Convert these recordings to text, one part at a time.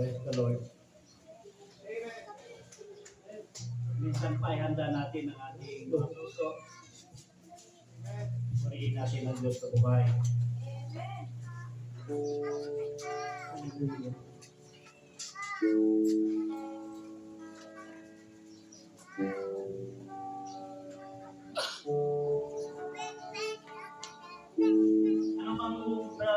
Praise the Lord. Minsan pa ihanda natin ang ating mga puso. Purihin natin ang Diyos sa buhay. Hallelujah. Ano mang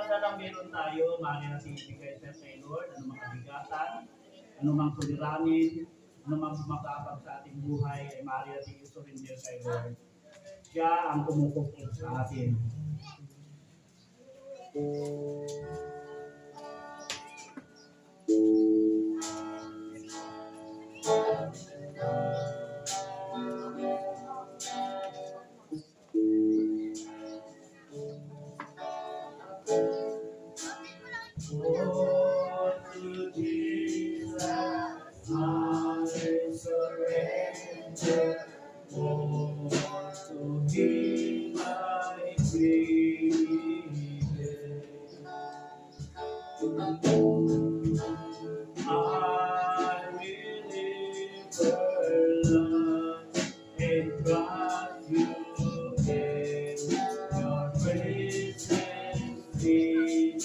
dalang meron tayo, maaari natin ibigay sa Lord, ano mang kabigatan, ano mang suliranin, ano mang sumakabag sa ating buhay, ay maaari natin isurrender kay Lord. Siya ang kumukupot sa atin. Oh, to Jesus, I surrender. Oh, to Him I freely give. I will live love and trust you in your presence daily.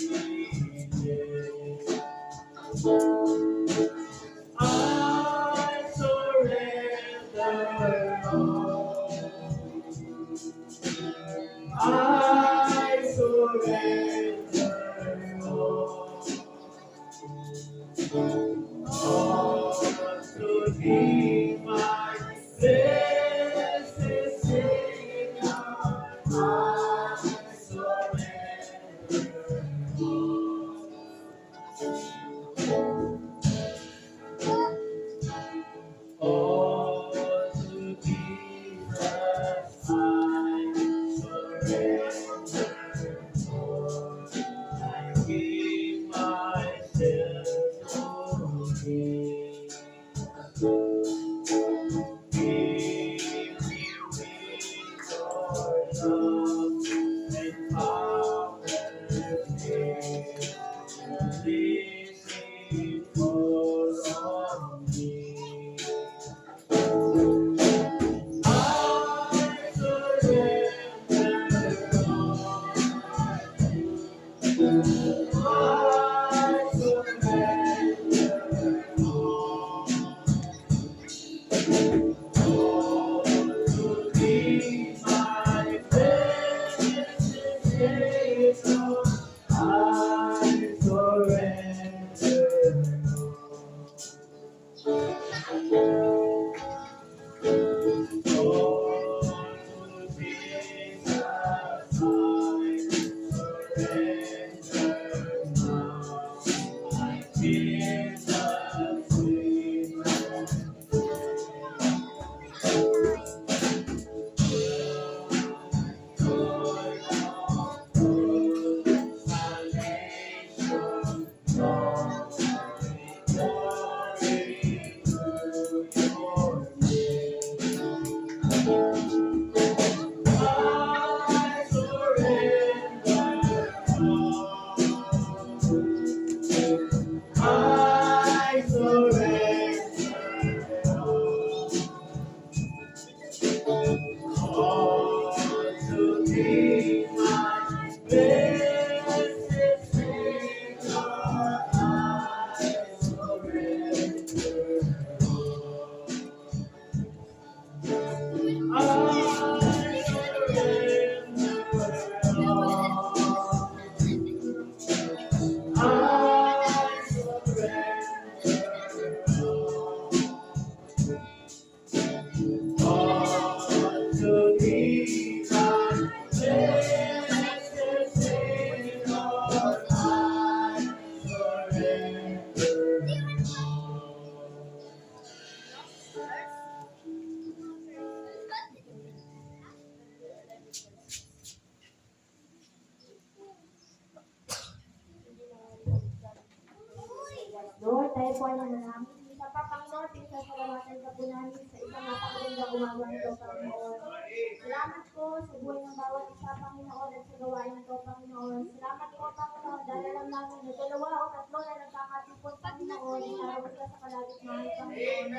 I surrender all. I surrender all to Thee, my blessed Savior. I surrender all to Jesus. I surrender all. I give myself to Thee. Give me your love and power releasing for on me. I surrender all. I surrender all. All to Thee, my blessed Savior. I surrender all to Jesus. I surrender now. I give the sweet joy of good salvation. Glory to your name. I surrender all. I surrender all to Thee, my blessed Savior. I surrender all. I surrender all. I surrender all to Thee, my blessed Savior. I Lord, tayo po ay nananamin. Sa Panginoon, pinasasalamatan ka po namin sa isang napakagandang umaga nito, Panginoon. Salamat po sa buhay ng bawat isa, Panginoon, at sa gawain nito, Panginoon. Salamat po, Panginoon, dahil alam namin na 2 o 3 na nagkakatipon, Panginoon, naroon ka sa kalagitnaan, Panginoon.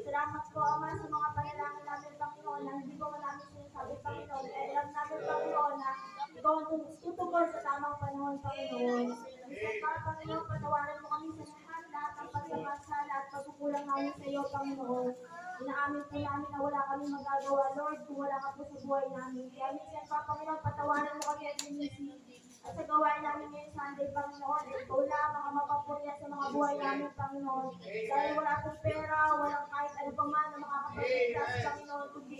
Salamat po, Ama, sa mga panalangin namin, Panginoon, na hindi ko namin sinasabi, Panginoon. Alam namin, Panginoon, na ikaw ang tutugon sa tamang panahon, Panginoon. Minsan pa, Panginoon, patawarin mo kami sa lahat ng pagkamasala at pagkukulang namin sa iyo, Panginoon. Inaamin po namin na wala kami magagawa, Lord, kung wala ka po sa buhay namin. Kaya minsan pa, Panginoon, patawarin mo kami at minisi. At sa gawain namin ngayong Sunday, Panginoon, ikaw lang mga mapapurya sa mga buhay namin, Panginoon. Dahil wala pong pera, walang kahit ano pa man na makakapagligtas, Panginoon, kundi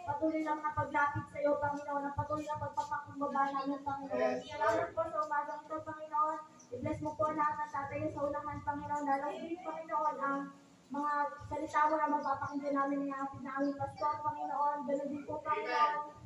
patuloy lang na paglapit sa iyo, Panginoon, ang patuloy na pagpapakumbaba namin, Panginoon. Salamat po sa umagang ito, Panginoon. I-bless mo po lahat ng tatay sa unahan, Panginoon. Lalo din, Panginoon, ang mga salita mo na magpapakinggan namin ng ating na aming pastor, Panginoon. Ganun din po, Panginoon,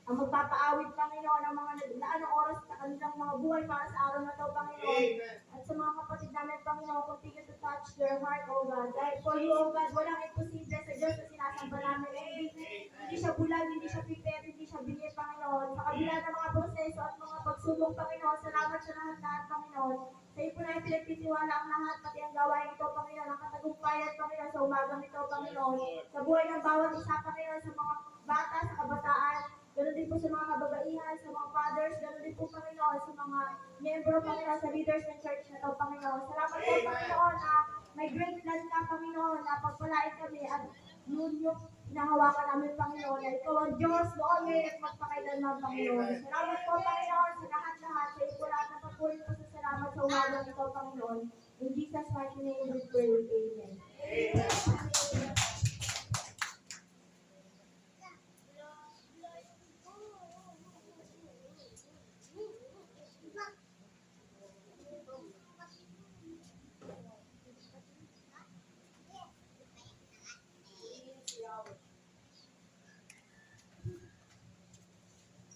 ang magpapaawit, Panginoon, ang mga nagdaanong oras sa kanilang mga buhay para sa araw na ito, Panginoon. At sa mga kapatid namin, Panginoon, continue to touch their heart, O God. Dahil for you, O God, walang imposible sa Diyos na sinasamba namin. Hindi siya bulag, hindi siya pipet, hindi siya binit, Panginoon. Sa kabila ng mga proseso at mga pagsubok, Panginoon, salamat sa lahat, Panginoon. Sa iyo po na pinagtitiwala ang lahat, pati ang gawain ito, Panginoon, ang katagumpayan, Panginoon, sa umagang ito, Panginoon. Sa buhay ng bawat isa, Panginoon, sa mga bata, sa kabataan, ganoon din po sa mga kababaihan, sa mga fathers, ganoon din po, Panginoon, sa mga membro, Panginoon, sa leaders ng church na ito, Panginoon. Salamat po, Panginoon, na may great plan ka, Panginoon, na pagpalain kami at yun yung hinahawakan namin, Panginoon, na ikaw ang Diyos, noon ngayon at magpakailanman, Panginoon. Salamat po, Panginoon, sa lahat-lahat, sa iyo po lahat na pagpulit po sa salamat sa umagang ito, Panginoon. In Jesus' mighty name we pray, Amen. Amen.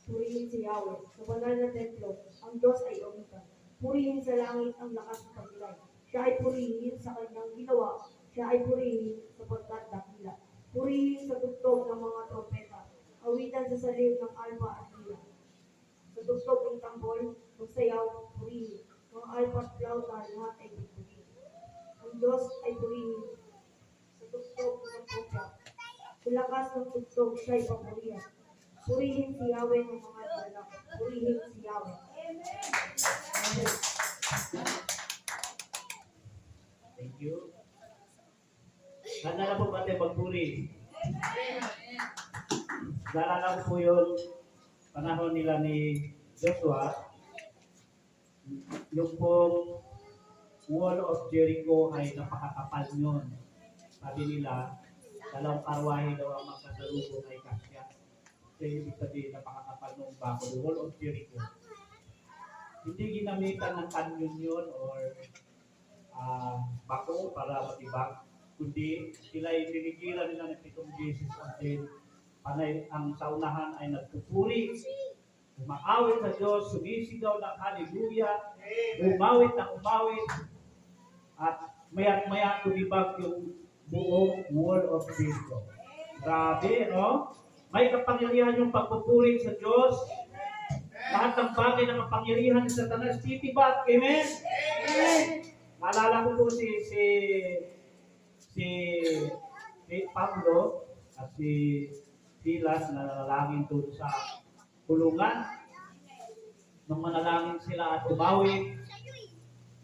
Purihin si Yahweh, sa banal na templo, ang Diyos ay umikan. Purihin sa langit ang lakas ng pagilay. Siya ay purihin sa kanyang ginawa. Siya ay purihin sapagkat dakila. Purihin sa tugtog ng mga trompeta. Awitan sa salim ng alpa at lila. Sa tugtog ng tambol, magsayaw, purihin. Mga alpa at flauta, lahat ay purihin. Ang Diyos ay purihin sa tugtog ng pupa. Sa lakas ng tugtog, siya ay papurihan. Purihin si Yahweh ng mga balak. Purihin si Yahweh. Amen. Thank you. Handa na po ba tayo magpuri? Naalala ko po yung panahon nila ni Joshua. Yung pong wall of Jericho ay napakakapal yun. Sabi nila, 2 karwahe daw ang magkasalubong ay kasya. Kasi ibig sabihin, napakakapal nung bako. The wall of Jericho. Hindi ginamitan ng canyon yun or bako para matibag. Kundi sila ay pinigilan nila ng 7 beses until panay ang saunahan ay nagpupuri. Umaawit sa Diyos, sumisigaw ng hallelujah, umawit ng umawit, at maya-maya tumibag yung buong wall of Jericho. Grabe, no? May kapangyarihan yung pagpupuri sa Diyos. Lahat ng bagay na kapangyarihan ni Satanas, titibat. Amen? Amen. Naalala ko po si Pablo at si Silas na nanalangin doon sa kulungan. Nung manalangin sila at umawit,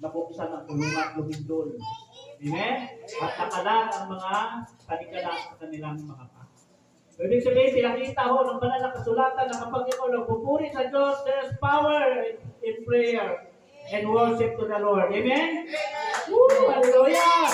nabuksan ang kulungan at lumindol. Amen? At nakalat ang mga panikalat sa kanilang mga pa. Ibig sabihin, pinakita ho ng banal na kasulatan na kapag ikaw nagpupuri sa Diyos, there's power in prayer and worship to the Lord. Amen? Woo! Hallelujah!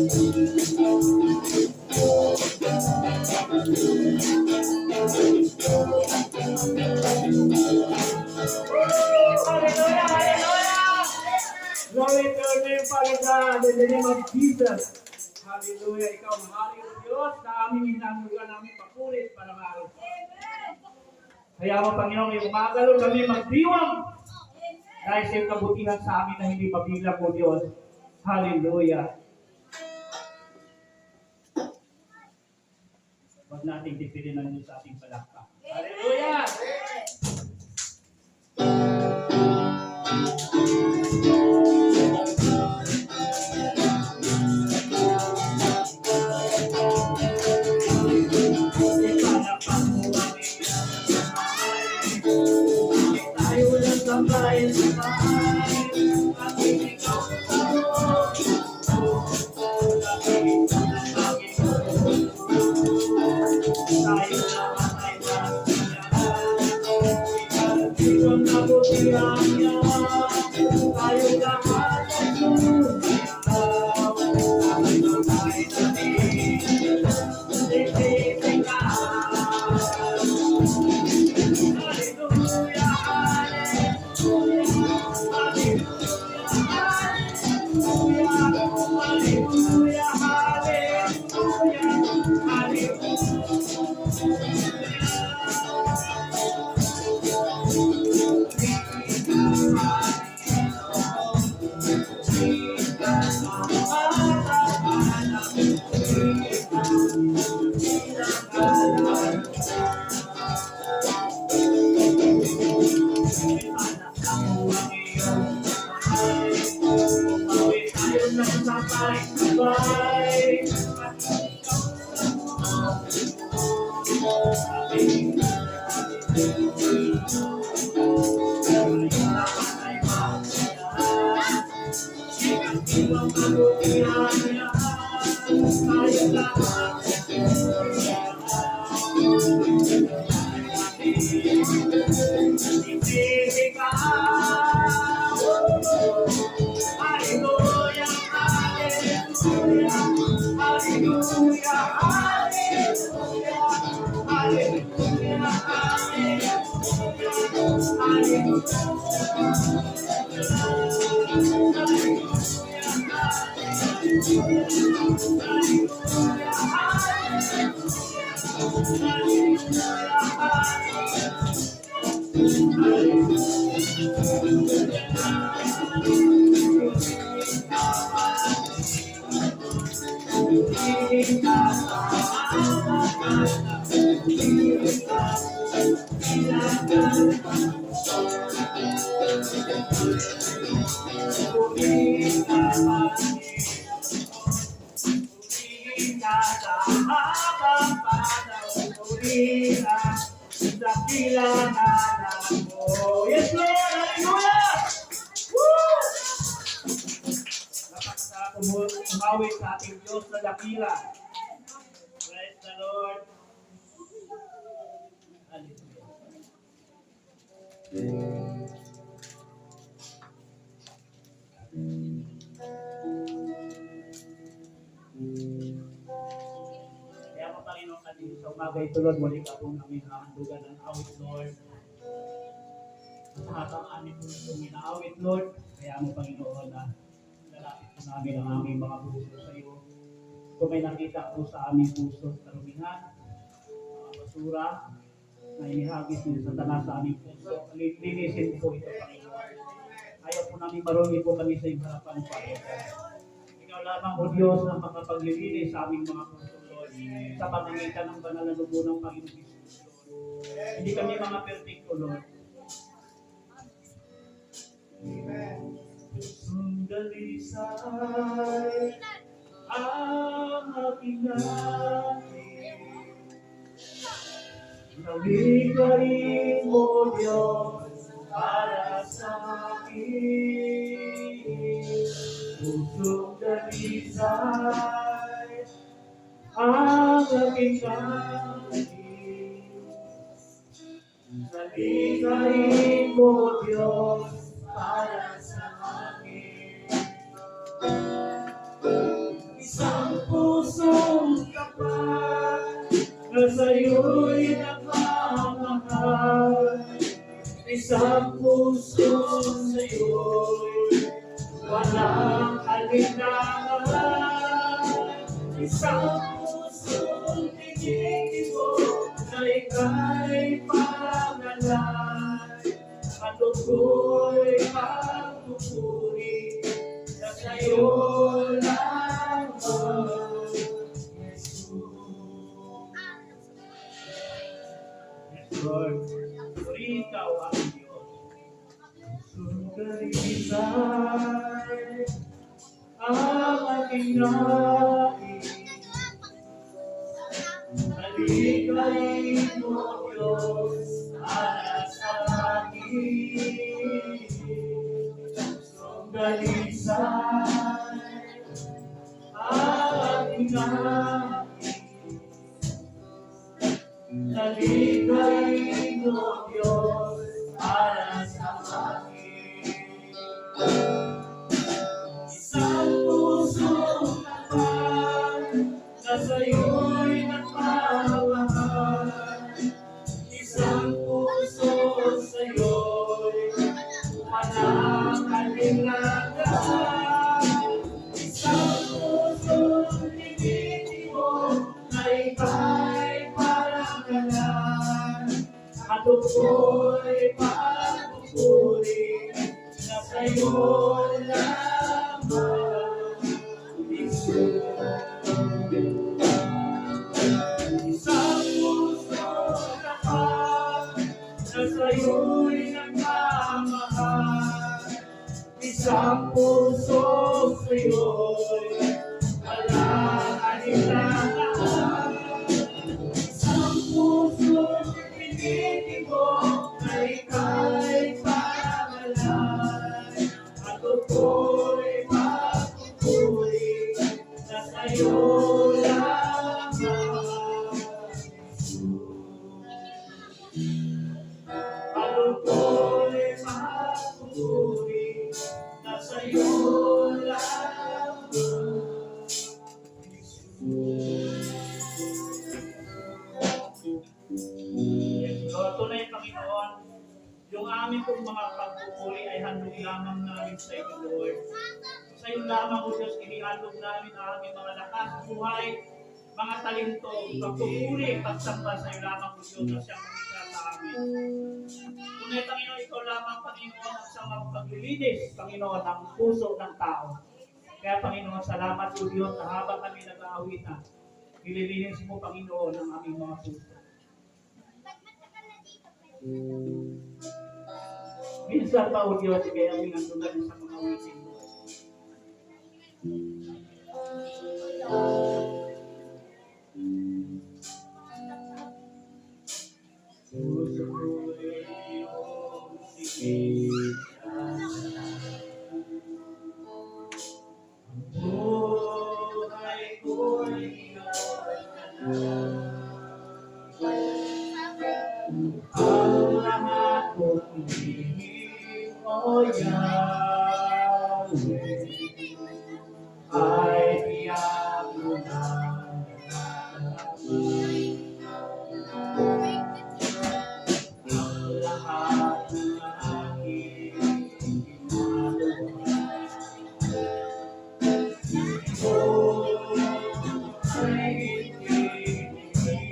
Hallelujah! Hallelujah! Glory to your name, Father God, in the name of Jesus. Hallelujah! Ikaw, mahali o Diyos, na aming hinanugan namin papulit para maaari. Kaya mo, Panginoon, yung umagalo kami magdiwang dahil sa iyong kabutihan sa amin na hindi mabilang o Diyos. Hallelujah! Huwag nating tipilin ang Diyos sa ating palakpak. Hallelujah! Ipalakpak mo kami tayo lang sabay sa bahay at ikaw tayo lahat ay masiyahan ikaw nabutihan niya tayo lahat ay sumayaw tayo tayo natin sisipin ka. Hallelujah, hallelujah, hallelujah, hallelujah, Yes, Lord! Hallelujah! Woo! Umawit sa ating Diyos na dakila. Praise the Lord. Hallelujah. Kaya mo, Panginoon, kanina sa umaga ito, Lord, muli ka po namin hahandugan ng awit, Lord. Sa habang amin po itong inaawit, Lord, kaya mo, Panginoon, na lalapit po namin ang aming mga puso sa iyo. Kung may nakita po sa aming puso, karumihan, mga basura, na inihagis ni Satanas sa aming puso, linisin po ito, Panginoon. Ayaw po namin marungi po kami sa iyong harapan, Panginoon. Ikaw lamang, O Diyos, na makapaglilinis sa aming mga puso, Lord, sa pamamagitan ng banal na dugo ng Panginoon Jesus, Lord. Hindi kami mga perfecto, Lord. Amen. Sundalisay ang aking natin. Nabigay mo, Diyos, para sa akin. Sundalisay ang aking natin. Nabigay mo, Diyos, para sa akin. Isang sa'yo'y nagmamahal. Isang puso sa'yo'y walang alinlangan. Isang pusong tinitibo na ika'y pangalan. At ako'y magpupuri na sa'yo lamang, Jesus. Yes, Lord. Puri ikaw ang Diyos. Sundalisay ang aking nais. Halikain mo, Diyos, para sa akin. Sundalisay ang aking nais. Halikain mo, Diyos, para sa akin. Isang pusong naman na sa'yo'y nagmamahal. Isang puso sa'yo'y walang alinlangan. Isang pusong tinitibo na ika'y parangalan. At ako'y magpupuri na sa'yo lamang, Jesus. Isang puso naman na sa'yo'y nagmamahal. Isang puso sa'yo'y walang alinlangan. Isang puso tinitibo na ika'y parangalan. At ako'y magpupuri na sa'yo lamang, at ako'y magpupuri na sa'yo lamang, Yes, Lord, tunay, Panginoon, yung aming pong mga pagpupuri ay handog lamang namin sa iyo, Lord. Sa iyo lamang, O Diyos, inihandog namin ang aming mga lakas, buhay, mga talento, pagpupuri, pagsamba sa iyo lamang, O Diyos, na siyang kumikita sa amin. Tunay, Panginoon, ikaw lamang, Panginoon, ang siyang magpaglilinis, Panginoon, ng puso ng tao. Kaya, Panginoon, salamat, O Diyos, na habang kami nag-aawit na, nililinis mo, Panginoon, ang aming mga puso. Minsan pa, O Diyos, kaya aming nandunan sa mga wisin mo. Puso ko'y iyong sikitan. Ang buhay ko'y iyong anak. Ang lahat ko'y hihing, O Yahweh, ay tiyak mo na ang lahat ng aking ginagawa. Ito ay itinigil.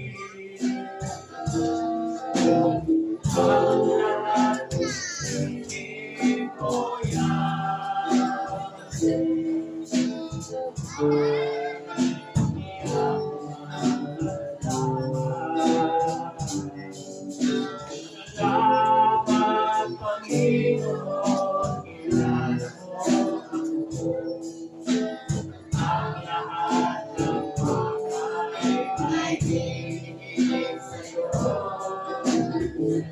Ang lahat ng hihing, O Salamat, Panginoon, kilala mo ako. Ang lahat ng bagay ay binigay sa'yo.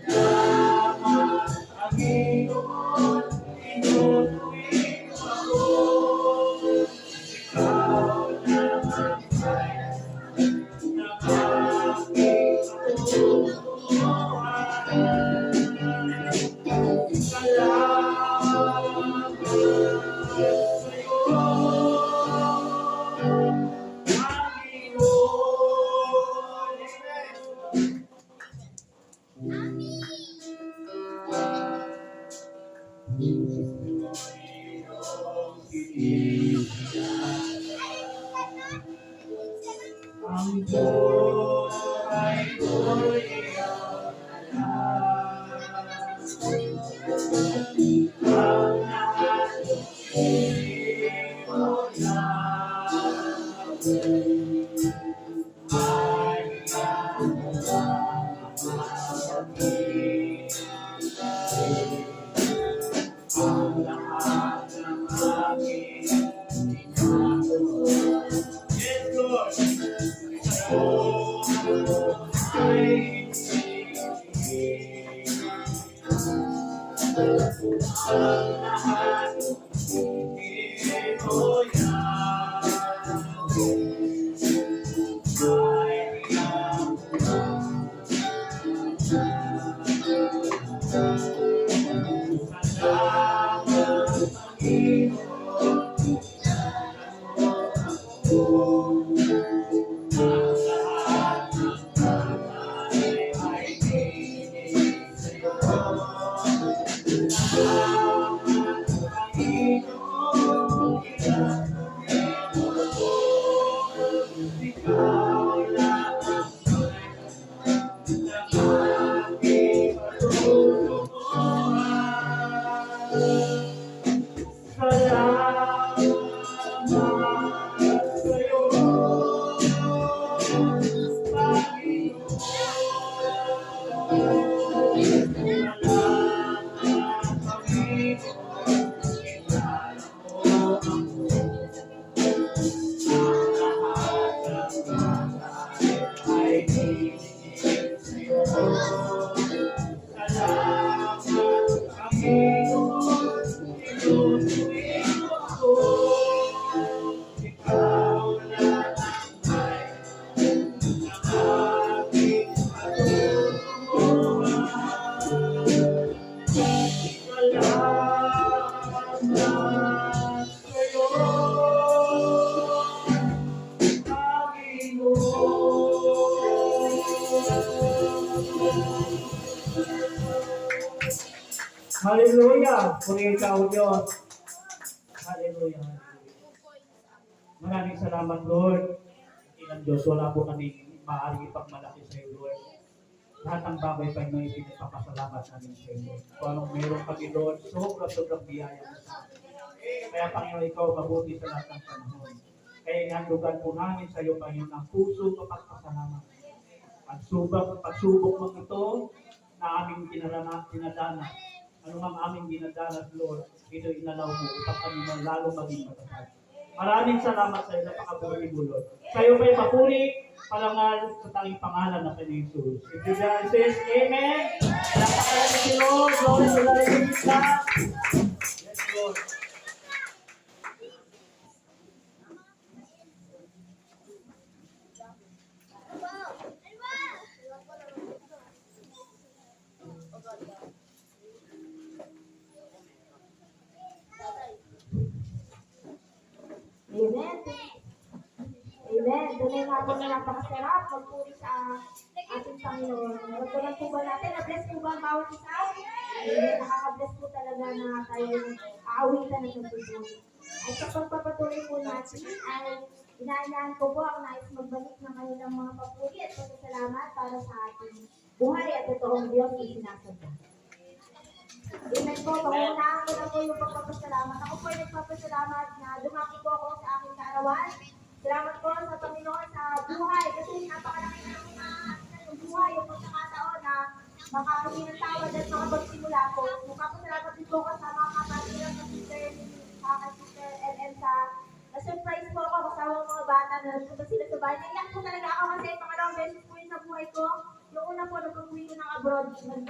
Salamat, Panginoon, tinutuwid mo ako. Ikaw naman Ang buhay ko'y iyong alam. Ang lahat imo lang. Ay iyong pag-ibig. Ang lahat ng aking ginagawa. Yes, Lord. Ay ang lahat imo yan. Ay iyong salamat, Panginoon. Ang lahat ng bagay ay ibinigay sa'yo. Salamat, Panginoon. Ikaw lang ang tunay na aking patutunguhan. Salamat sa'yo, Panginoon. Salamat, Panginoon. Kilala mo ang lahat ng bagay ay ibinigay sa'yo. Salamat, Panginoon. Inutuin mo ako. Ikaw lang ang may ng aking patutunguhan. Salamat sa'yo, Panginoon. Hallelujah! Purihin ka, O Diyos. Hallelujah. Maraming salamat, Lord. Ilang Diyos, wala po kami maaari ipagmalaki sa iyo, Lord. Lahat ng bagay pa ino ipinagpapasalamat namin sa iyo. Kung anong meron kami, Lord, sobrang biyaya mo sa amin. Kaya, Panginoon, ikaw mabuti sa lahat ng panahon. Kaya ihandugan po namin sa iyo, Panginoon, ang puso kapagpasalamat. Pagsubok mo ito na aming dinadana. Ano ang aming dinadanas, Lord, ito inalaw mo upang kami na lalo maging matatag. Maraming salamat sa iyo, napakabuhay mo, Lord. Sa iyo pa'y papuri, palangal sa tanging pangalan ng Panginoon Jesus. If you guys says, Amen. Napakalan si Lord, Lord, sa lalagay kita. Yes, Lord. Amen. Amen. Tunay nga po na napakasarap magpuri sa ating Panginoon. Nagtunan po ba natin? Na-bless po ba ang bawat isa? Amen. Nakaka-bless po talaga na tayo aawitan ng pagpupuri. At sa pagpapatuloy po natin ay inaanyahan ko po ang nais magbalik ng kanilang mga papuri at pagkasalamat para sa ating buhay at totoong Diyos na sinasamba. Amen po, pangunahan ko na po yung pagpapasalamat. Ako po ay nagpapasalamat na dumaki po ako sa aking kaarawan. Salamat po sa Panginoon sa buhay. Kasi napakalaki na ng buhay, yung pagkakataon na makahingi ng tawad at makapagsimula po. Nagpapasalamat din po ko sa mga kapatid ng Sister LM sa na-surprise po ako kasama ng mga bata na nagpunta sila sa bahay. Naiyak po talaga ako kasi pangalawang beses po yun sa buhay ko. Yung una po, nag-uwi ko ng abroad. Yung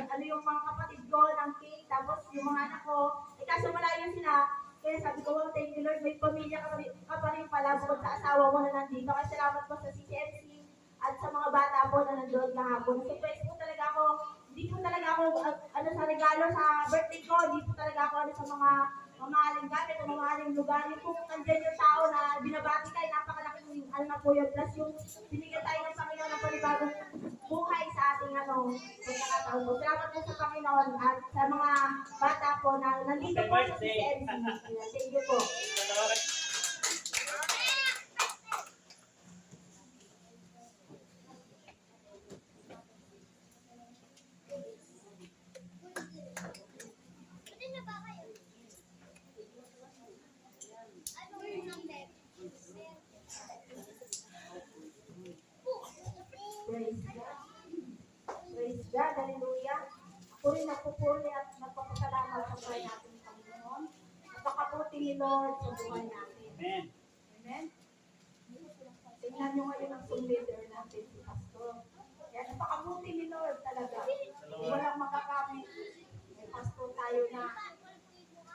mga kapatid ko ng cake, tapos yung mga anak ko. Kaso malayo sila. Kaya sabi ko, well, thank you Lord, may pamilya ka pa rin pala bukod sa asawa mo na nandito. Kaya salamat po sa CCMC at sa mga bata po na nandun kahapon. Surprise po talaga ako. Hindi po talaga ako sa regalo sa birthday ko. Hindi po talaga ako sa mga mamahaling gamit o mamahaling lugar. Yung po nandyan yung tao na binabati kayo, napakalaking na po yun. Plus yung binigyan tayo ng Panginoon ng panibagong buhay sa ating pagkakataon po. Salamat po sa Panginoon at sa mga bata po na nandito po sa CCMC. Thank you po. Lord sa buhay natin. Amen. Amen? Tingnan nyo ngayon ang song leader natin, si Pastor. Kaya napakabuti ni Lord talaga. Walang makakamit. May Pastor tayo na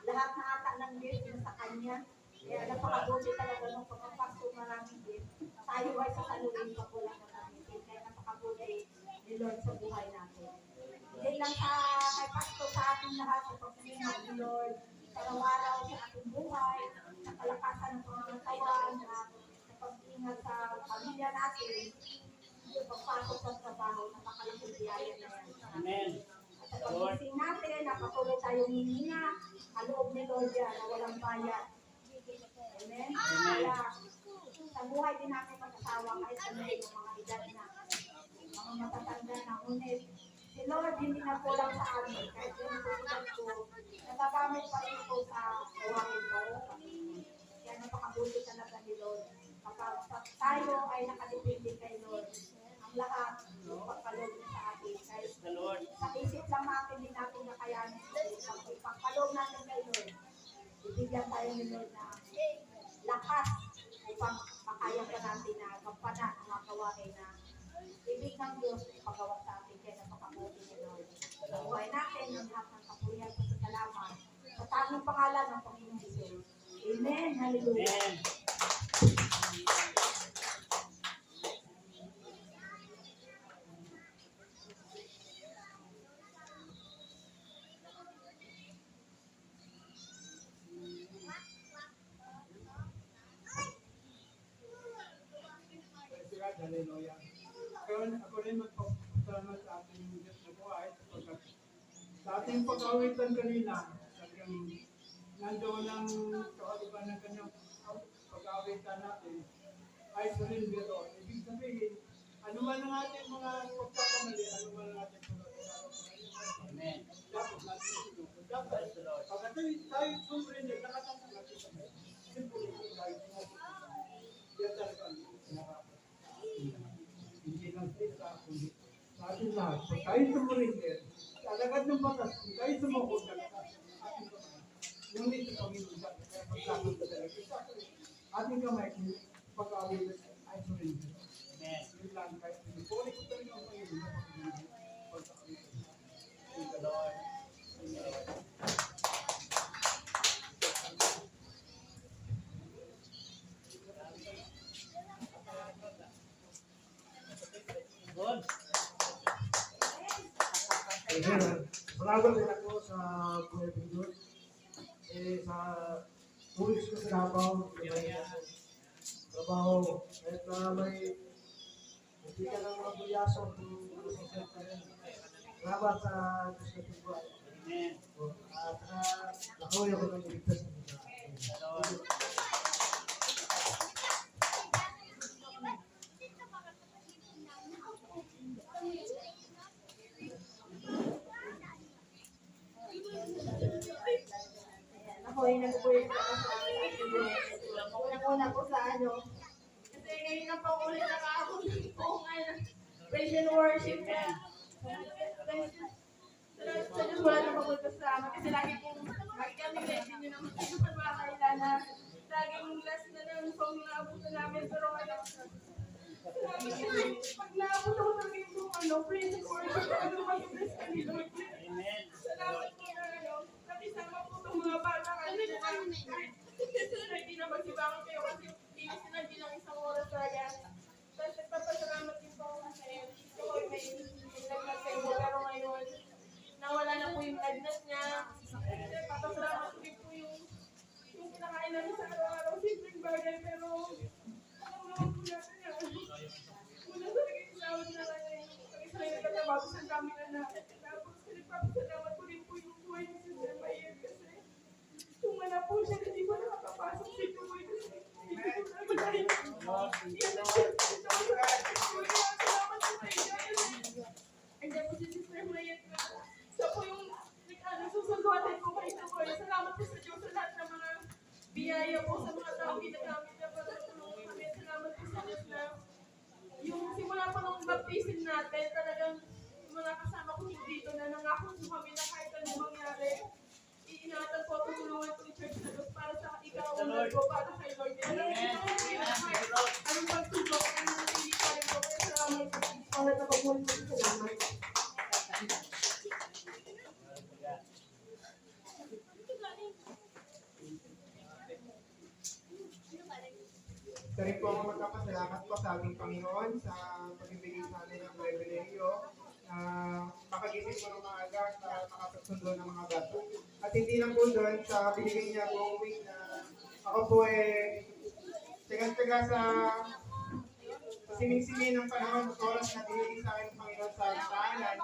lahat na ata ng gift sa kanya. Kaya napakabuti talaga ng pagpapastor maraming gift. Tayo ay sasaluhin pag wala na gamitin. Kaya napakabuti ni Lord sa buhay natin. Hindi lang kay Pastor sa ating lahat sa pagpapastor ni Lord. Sa araw-araw sa ating buhay, sa kalakasan ng pangangatawan, sa pag-ingat sa pamilya natin, yung pagpasok sa trabaho, napakalaking biyaya na yan. Amen. At sa pag-ising natin, napatuloy tayong hihinga, ang loob ni Lord yan, na walang bayad. Amen? Kaya, sa buhay din natin mag-asawa, kahit ano yung mga edad na, mga matatanda na, ngunit, si Lord hindi na kulang sa amin, kahit yung tulad ko, nagagamit pa rin po sa gawain ko. Kaya napakabuti talaga ni Lord. Kapag tayo ay nakadepende kay Lord, ang lahat yung pagkaloob niya sa atin. Kahit The Lord. sa isip lang natin, din natin nakayanin. Pag ipagkaloob natin kay Lord, bibigyan tayo ni Lord na lakas upang makaya pa natin na kampana ang mga gawain na ibig ng Diyos na ipagawa sa atin. Kaya napakabuti ni Lord. Sa buhay natin, ang lahat ng kapulihan sa salamat sa tanging pangalan ng Panginoon Jesus. Amen. Hallelujah. Amen. Hallelujah. Ako rin magpapasalamat sa ating Diyos na buhay sapagkat sa ating pag-awitan kanina, talagang nandoon ang kaaliban ng kanyang pag-awitan natin ay surrender doon. Ibig sabihin, ano man ang ating mga pagkakamali, ano man ang ating pagkakamali, Amen. dapat natin sinunod. Dapat, Praise the Lord. pag tayo surrender, nakatanggap natin sa Diyos. Simple ito tayo sinunod. Yan talaga ang sinarapan. Hindi lang sa kundi sa ating lahat. Kung tayo sumurinder, sa alagad ng batas, kung tayo sumukod na lakas, ating kamay, ngunit sa Panginoon dati, kaya pagkakot sa talaga, ating kamay, kung pag-awin ay surinder. Amen. Yun lang, kahit pinipuli ko talaga ang Panginoon na pag-awin. Praise the Lord. Praise the Lord. Good. Salamat din ako sa buhay ng Diyos. Sa tulis ko sa trabaho, kahit na may hindi ka ng mga buyaso kung masasaya ka rin. Salamat sa Diyos na buhay. Amen. At nakawin ako ng iligtas ng mga. Praise the Lord. Ayan, ako ay nag-work ako sa unang-una po sa ano. Kasi ngayon na po ulit ako kung praise and worship na. Sa Diyos wala na magkasama kasi lagi kami ready nyo naman kayo pa mga kailangan. Laging last na lang song na abutan namin pero ano. Pag naabot ako talaga yung praise and worship, ano mag-bless ka ni Lord. Amen. Salamat po na nakisama po itong mga bata kanina kahit hindi na magsibangon kayo kasi pinis na bilang isang oras kaya. Tapos nagpapasalamat din po ako kasi ito ko may lagnat kayo pero ngayon nawala na po yung lagnat niya. Kasi papasalamat ko din po yung kinakain namin sa araw-araw simpleng bagay pero alam naman po natin na muna talaga yung sawad na lang isa na nagkatabago sa daming anak. Tapos nagpapasalamat ko din po yung buhay ni Sister Mayer kasi kung wala po siya, hindi ko nakakapasok sa buhay kasi hindi ko talaga salamat po sa inyo. Andiyan po si Sister Mayer na siya po yung susunduatin ko kay Lord. Salamat po sa Diyos sa lahat ng mga biyaya po sa mga tao ginagamit na para tulungan kami. Salamat po sa Diyos na yung simula pa nung baptism natin, talagang yung mga kasama ko dito na nangako po kami na kahit ano mangyari, iingatan po, tutulungan ko yung church na Diyos para sa pagsunod ko para kay Lord. Anong pagsubok? Anong hindi pa rin ko? Salamat sa pagsunod na pagmuli ko. Salamat. Isa rin po ako magpapasalamat po sa ating Panginoon sa pagbibigay sa atin ng pribileyo na makagising mo ng maaga para makapagsundo ng mga gato. At hindi lang po doon sa binigay niya buong week na ako po tigas-tiga sa sining-singin ng panahon at oras na binigay sa akin ng Panginoon sa tahanan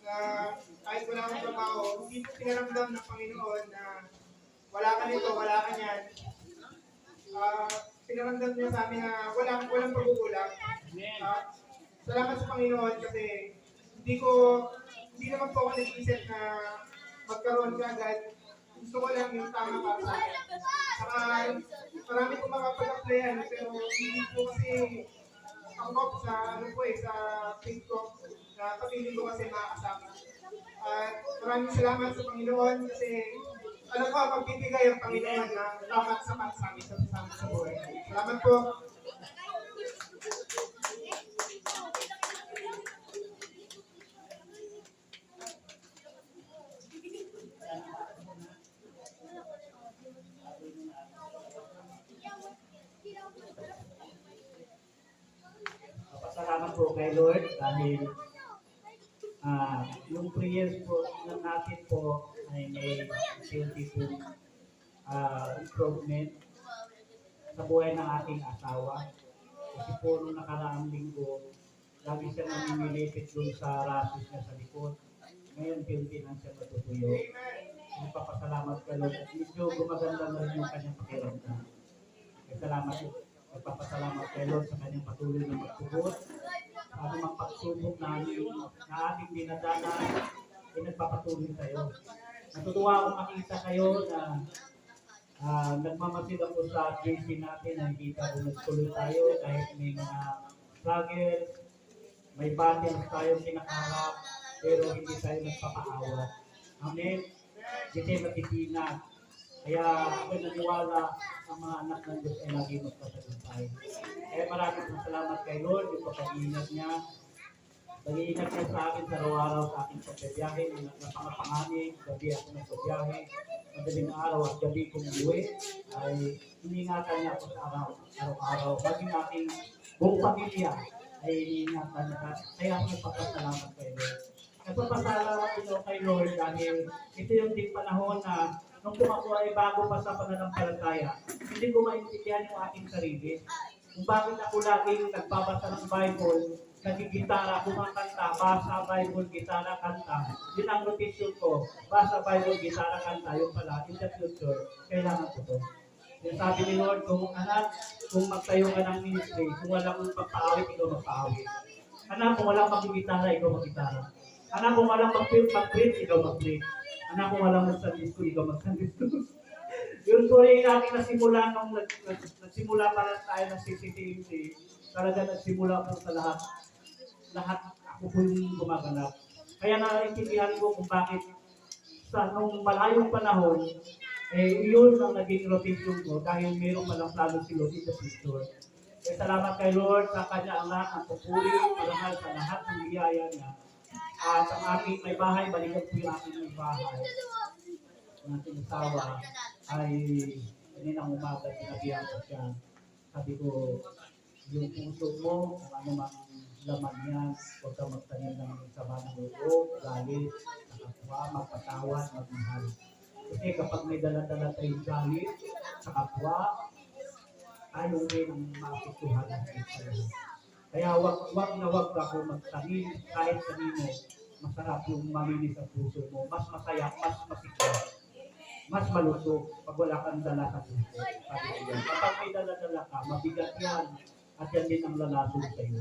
na kahit wala akong trabaho, hindi po pinaramdam ng Panginoon na wala ka nito, wala ka niyan. Pinaramdam niya sa amin na walang pagkukulang. Salamat sa Panginoon kasi hindi naman po ako nag-iisip na magkaroon ka agad. Gusto ko lang yung tama para sa akin. Saka marami ko makapag-applyan pero hindi po kasi ako sa sa Facebook na papiling ko kasi makakasama. At maraming salamat sa Panginoon kasi alam ko magbibigay ang Panginoon na tama sa pagsami sa buhay. Salamat po. Salamat po kay Lord dahil yung prayers po ng natin po ay may unti po improvement sa buhay ng ating asawa. Kasi po nung nakaraang linggo, lagi siya namimilipit doon sa rasis niya sa likod. Ngayon, unti lang siya matutuyo. Nagpapasalamat ka Lord at medyo gumaganda na rin yung kanyang pakiramdam. Salamat po. Nagpapasalamat kay Lord sa kanyang patuloy na magtubot. Sa anumang pagsubok namin na ating dinadanan, ay nagpapatuloy tayo. Natutuwa akong makita kayo na nagmamasid ako sa JC natin, nakikita ko nagtuloy tayo kahit may mga struggles, may battles tayong kinakaharap, pero hindi tayo nagpapaawat. Amen? Hindi tayo matitinag. Kaya ako naniwala ang mga anak ng Diyos ay lagi magpapatuloy. Kaya maraming salamat kay Lord, yung pag-iingat niya. Pag-iingat niya sa akin sa araw-araw sa aking pagbibiyahe, napangapanganig, gabi ako nagbibiyahe, madaling araw at gabi kong uwi, ay iniingatan niya ako sa araw-araw. Maging aking buong pamilya ay iniingatan niya. Kaya ako nagpapasalamat kay Lord. Nagpapasalamat ito kay Lord dahil ito yung din panahon na nung ako ay bago pa sa pananampalataya, hindi ko maintindihan yung aking sarili. Kung bakit ako laging nagbabasa ng Bible, nagigitara, kumakanta, basa Bible, gitara, kanta. Yun ang rotation ko. Basa Bible, gitara, kanta. Yung pala, in the future, kailangan ko to. Yung sabi ni Lord, kung anak, kung magtayo ka ng ministry, kung walang magpaawit, ikaw magpaawit. Anak, kung walang magigitara, ikaw magitara. Anak, kung walang mag-preach, ikaw mag-preach. Anak, kung walang mag-Sunday school, ikaw mag-Sunday school. Yun po yung aking nasimula nung nagsimula para tayo ng CCTV. Talaga nagsimula po sa lahat. Lahat ako po yung gumaganap. Kaya naiintindihan ko kung bakit sa nung malayong panahon, yun ang naging rotation ko dahil mayroong palang plano si Lord in the future. Kaya salamat kay Lord sa kanya ang lahat ng pupuri, parangal sa lahat ng biyaya niya. At ang aking may bahay, balikan ko yung aking may bahay. Ang aking asawa ay kaninang umaga, sinabihan ko siya. Sabi ko, yung puso mo, kung ano mang laman yan, huwag ka magtanim ng sama ng loob, galit, nakapwa, magpatawad, magmahal. Kasi kapag may dala-dala tayong galit, sa kapwa, ayaw rin ang mapituhan natin sa lahat. Kaya wag na wag ako magtanim kahit kanino. Masarap yung malinis ang puso mo. Mas masaya, mas masikap, mas malusog pag wala kang dala sa puso. Kapag may dala-dala ka, mabigat yan. At yan din ang lalasog sa iyo.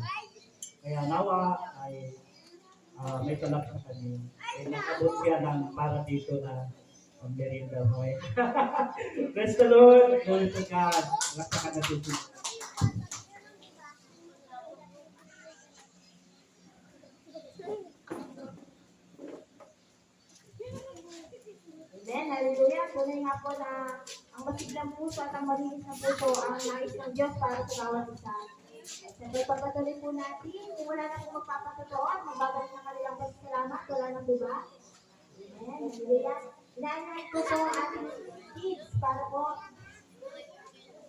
Kaya nawa ay may talak sa kanya. Ay nakabot siya ng para dito na pamberinda mo. Bless the Lord. Glory to God. Laksakan natin siya. Amen. Hallelujah. Tunay nga po na ang masiglang puso at ang malinis na puso ang nais ng Diyos para sa bawat isa. Siyempre, pagpatuloy po natin, kung wala na po magpapatotoo at magbabalik ng kanilang pagsalamat, wala nang diba? Amen. Hallelujah. Inaanahin ko po ang ating kids para po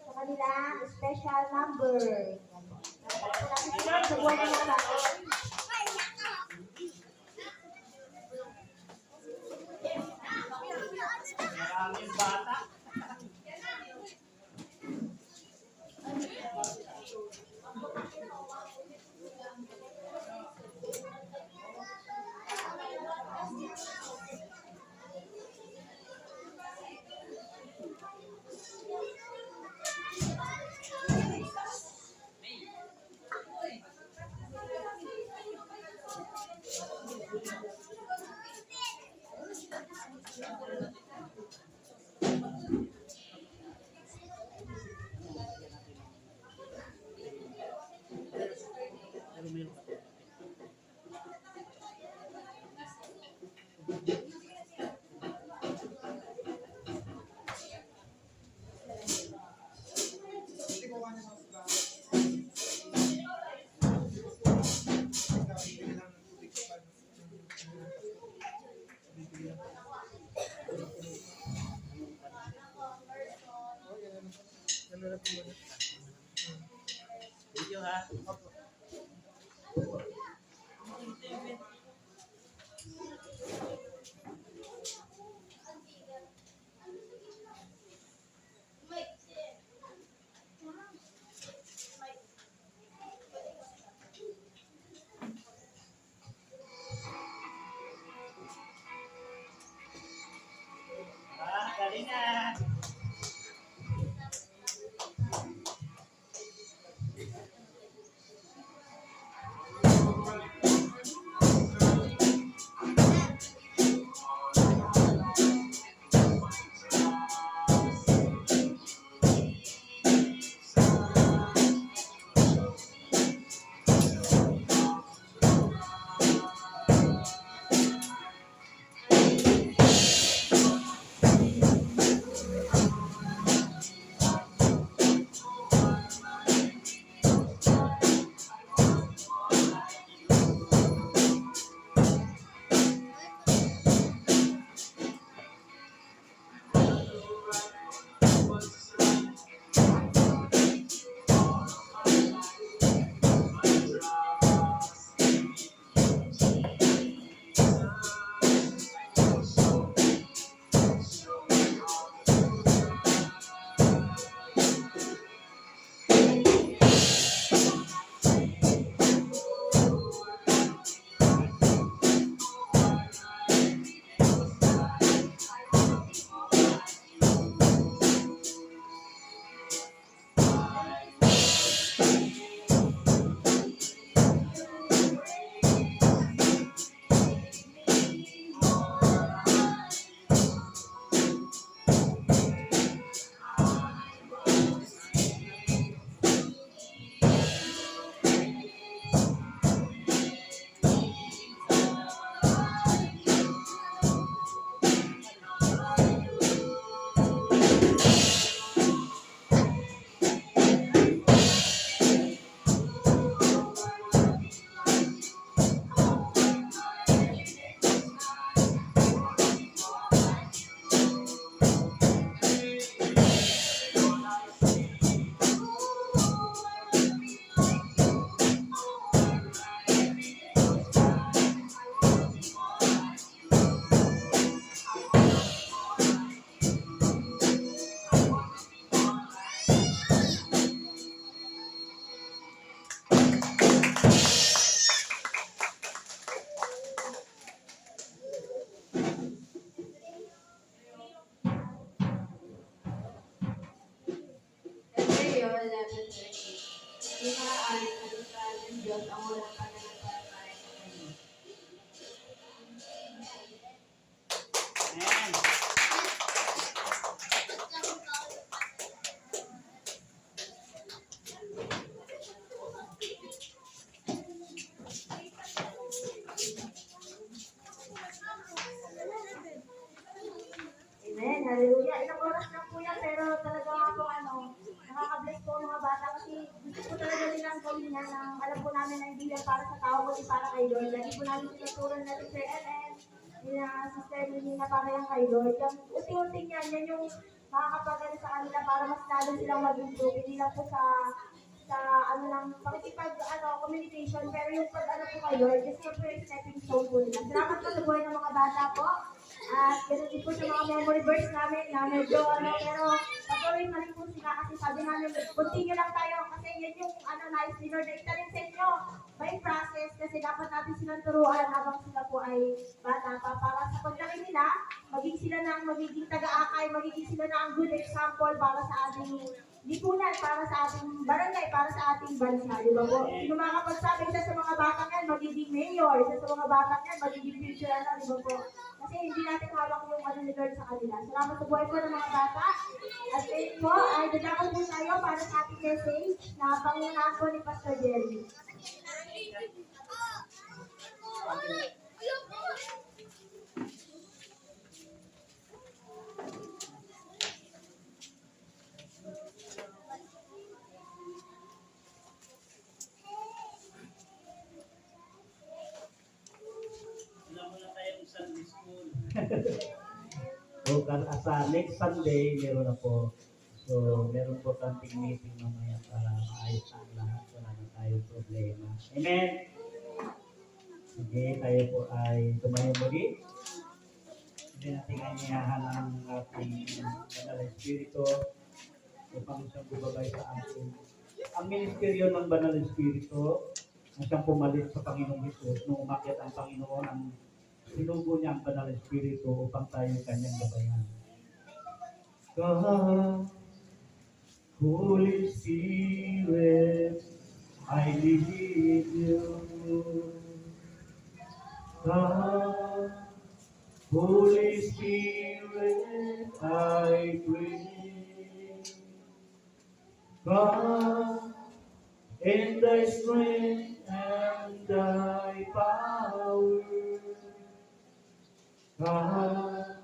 sa kanilang special number. Para po natin sila sa buwan ng mga tao. Maraming bata. Video ha. Galing na. Ayan. Amen. Hallelujah. Ilang oras lang po yan, pero ang gawin niya ng alam po namin na hindi yan para sa tao, kundi para kay Lord. Lagi po namin tinuturo na Teacher Ellen, na Sister Lina para yan kay Lord. Yung unti-unti niyan, yan yung makakapagano sa kanila para mas lalo silang mag-improve. Hindi lang po sa ano lang, pakikipag communication, pero yung pag ano po kay Lord, kasi yung po yung stepping stone po nila. Salamat po sa buhay ng mga bata po. At ganun din po sa mga memory verse namin na medyo pero patuloy pa rin po sila kasi sabi namin, continue lang tayo kasi yan yung nais ni Lord na italim sa inyo by process kasi dapat natin silang turuan habang sila po ay bata pa para sa paglaki nila, magiging taga-akay, magiging sila na ang good example para sa ating lipunan, para sa ating barangay, para sa ating bansa, di ba po? Sino makakapagsabi isa sa mga batang yan, magiging mayor, isa sa mga batang yan, magiging future di ba po? Kasi hindi natin hawak yung ni Lord sa kanila. Salamat sa buhay po ng mga bata. At ngayon po, ay dadakal po tayo para sa ating message na pangunahan po ni Pastor Jerry. Wala mo na tayong Sunday school. So, sa next Sunday, meron na po. So, meron po kaming meeting mamaya para maayos ang lahat. Wala na tayong problema. Amen? Sige, tayo po ay tumayo muli. Hindi natin ngayahan ang ating Banal na Espiritu upang siyang bumabay sa atin. Ang ministeryo ng Banal na Espiritu na siyang pumalit sa Panginoong Hesus nung umakyat ang Panginoon ang sinugo niya ang Banal na Espiritu upang tayo kanyang gabayan. God, Holy Spirit, I need you. God, Holy Spirit, I pray. God, in thy strength and thy power, God,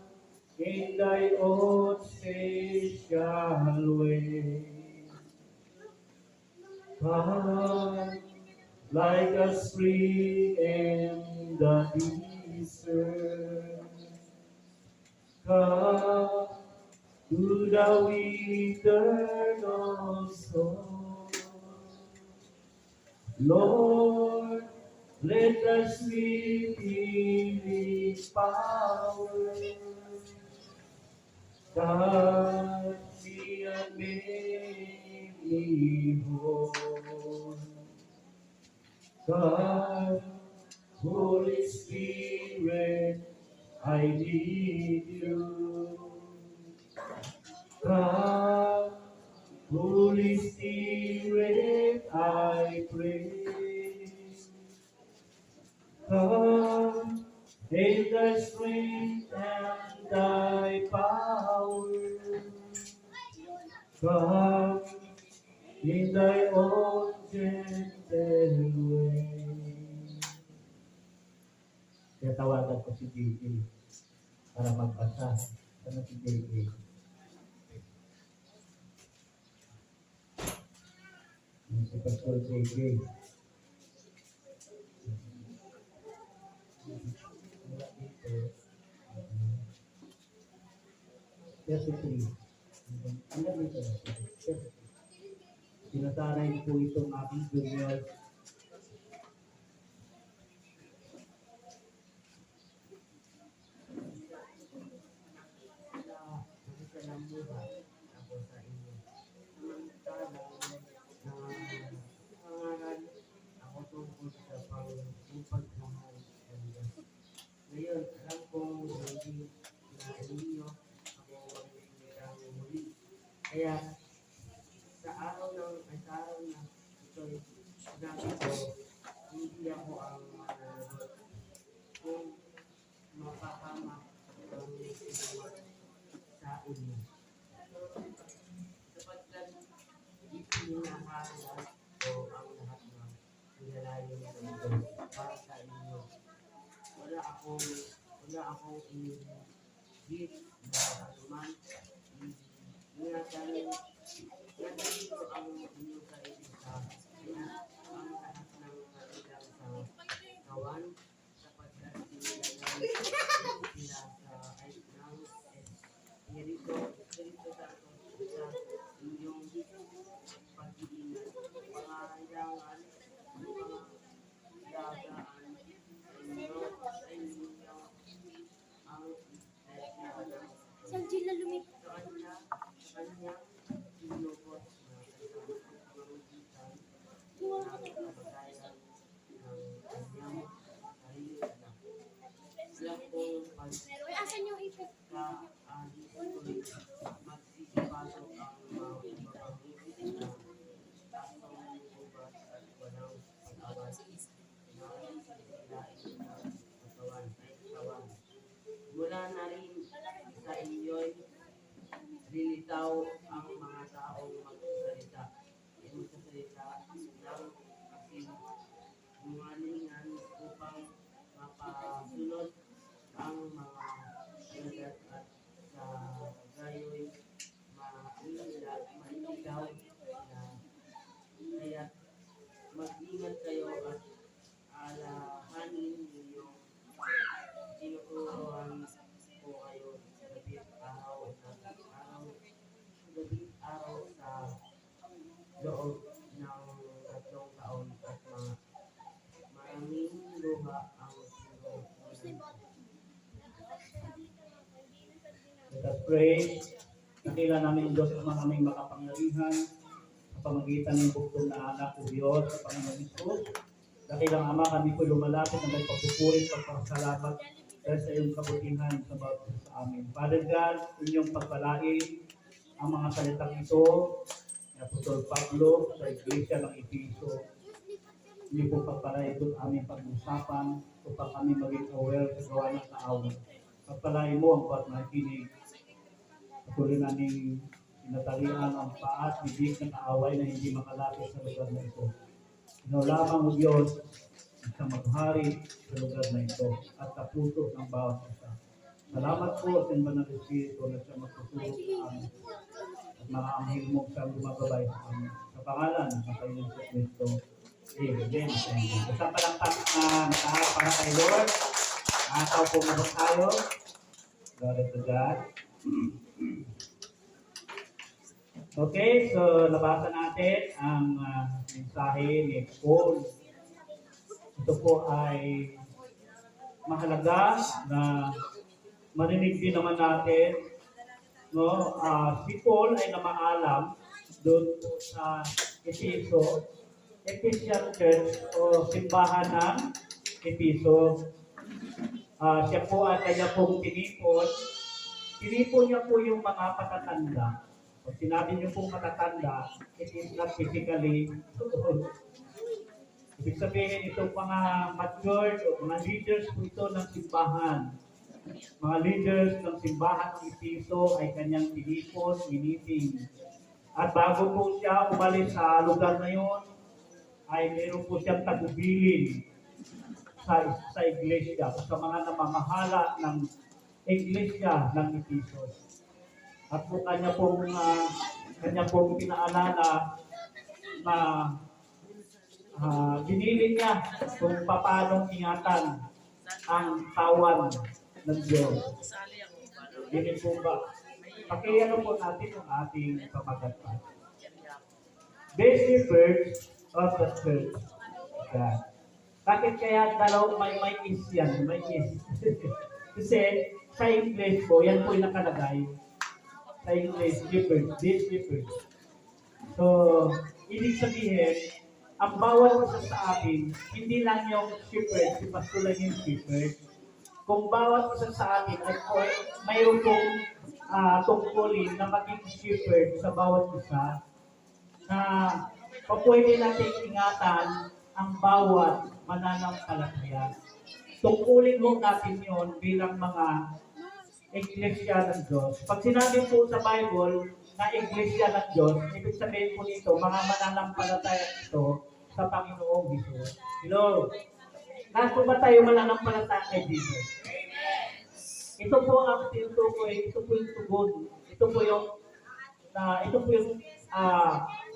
in thy own special way, God, like a spring in the desert, God, to the eternal soul. Lord, let the sweet healing power touch me and make me whole. God, Holy Spirit, I need you. God, Holy Spirit, I pray. Come in thy strength and thy power. Come in thy own gentle way. Kaya tawagan ko si JJ para magbasa. Ano si JJ? Si Pastor JJ. Wala dito. Verse 3. Ano dito? Sinasaray po itong aking junior. Ng buhay ako sa inyo. Samantalang nangangaral ako tungkol sa pagmamahal ng Diyos. Ngayon, alam kong hindi na inyo ako magsisikang muli. Kaya sa araw na ito'y sinabi ko, hindi ako ang mananagot. Kung mapahamak ang sinawa sa inyo. Sapagkat ipinahalas ko ang lahat ng pinalayo ng Diyos para sa inyo. Wala akong inigit na anuman. Ingatan ko ang inyong sarili sa pray. Nakila namin Diyos ang aming makapangyarihan sa pamagitan ng bugtong na anak o Diyos sa Panginoon Isus. Dakilang Ama, kami po lumalapit na may pagpupuri, pagpapasalamat dahil sa iyong kabutihan sa bawat isa sa amin. Father God, inyong pagpalain ang mga salitang ito ni Apostol Pablo sa Iglesia ng Efeso. Hindi po pagpalain ito ang aming pag-usapan upang kami maging aware sa gawa ng kaaway. Pagpalain mo ang bawat nakikinig. Patuloy namin pinatalian ang paa at bibig ng kaaway na hindi makalapit sa lugar na ito. Ikaw lamang o Diyos ang maghari sa lugar na ito at kapuso ng bawat isa. Salamat po sa Banal na Espiritu na siya magtutulong sa amin at mga anghel mo siyang gumagabay sa amin. Sa pangalan ng Panginoon sa Kristo. Amen. Basta palangpak na natahan para kay Lord. Nakataw po muna tayo. Glory to God. Okay, so labasan natin ang mensahe ni Paul. Ito po ay mahalaga na marinig din naman natin. No? Si Paul ay namaalam doon sa Efeso, Ephesian Church o simbahan ng Efeso. Siya po ay kanya pong tinipon. Tinipon niya po yung mga patatanda. Pag sinabi niyo pong matatanda, it is not physically totoo. Ibig sabihin, itong mga matured o mga leaders po ito ng simbahan. Mga leaders ng simbahan ng Efeso ay kanyang tinipon, miniting. At bago po siya umalis sa lugar na yon, ay meron po siyang tagubilin sa iglesia, sa mga namamahala ng iglesia ng Efeso. At po kanya pong pinaalala na dinilin niya kung paano ingatan ang tawan ng Diyos. Hindi po ba? Pakiano po natin ang ating pamagatan. Basic words of the church. God. Bakit kaya may is yan? May is. Kasi sa English po, yan po yung nakalagay. Sa English, basic words. So, ibig sabihin, ang bawat isa sa atin, hindi lang yung shepherd, si Pastor lang yung shepherd. Kung bawat isa sa atin ay mayroon pong tungkulin na maging shepherd sa bawat isa, na pwede natin ingatan ang bawat mananampalataya. Tungkulin mo natin yon bilang mga iglesia ng Diyos. Pag sinabi po sa Bible na iglesia ng Diyos, ibig sabihin po nito, mga mananampalataya ito sa Panginoong Jesus. Hello? Lahat po ba tayo mananampalataya kay Jesus? Ito po ang tinutukoy, ito po yung tugon. Ito po yung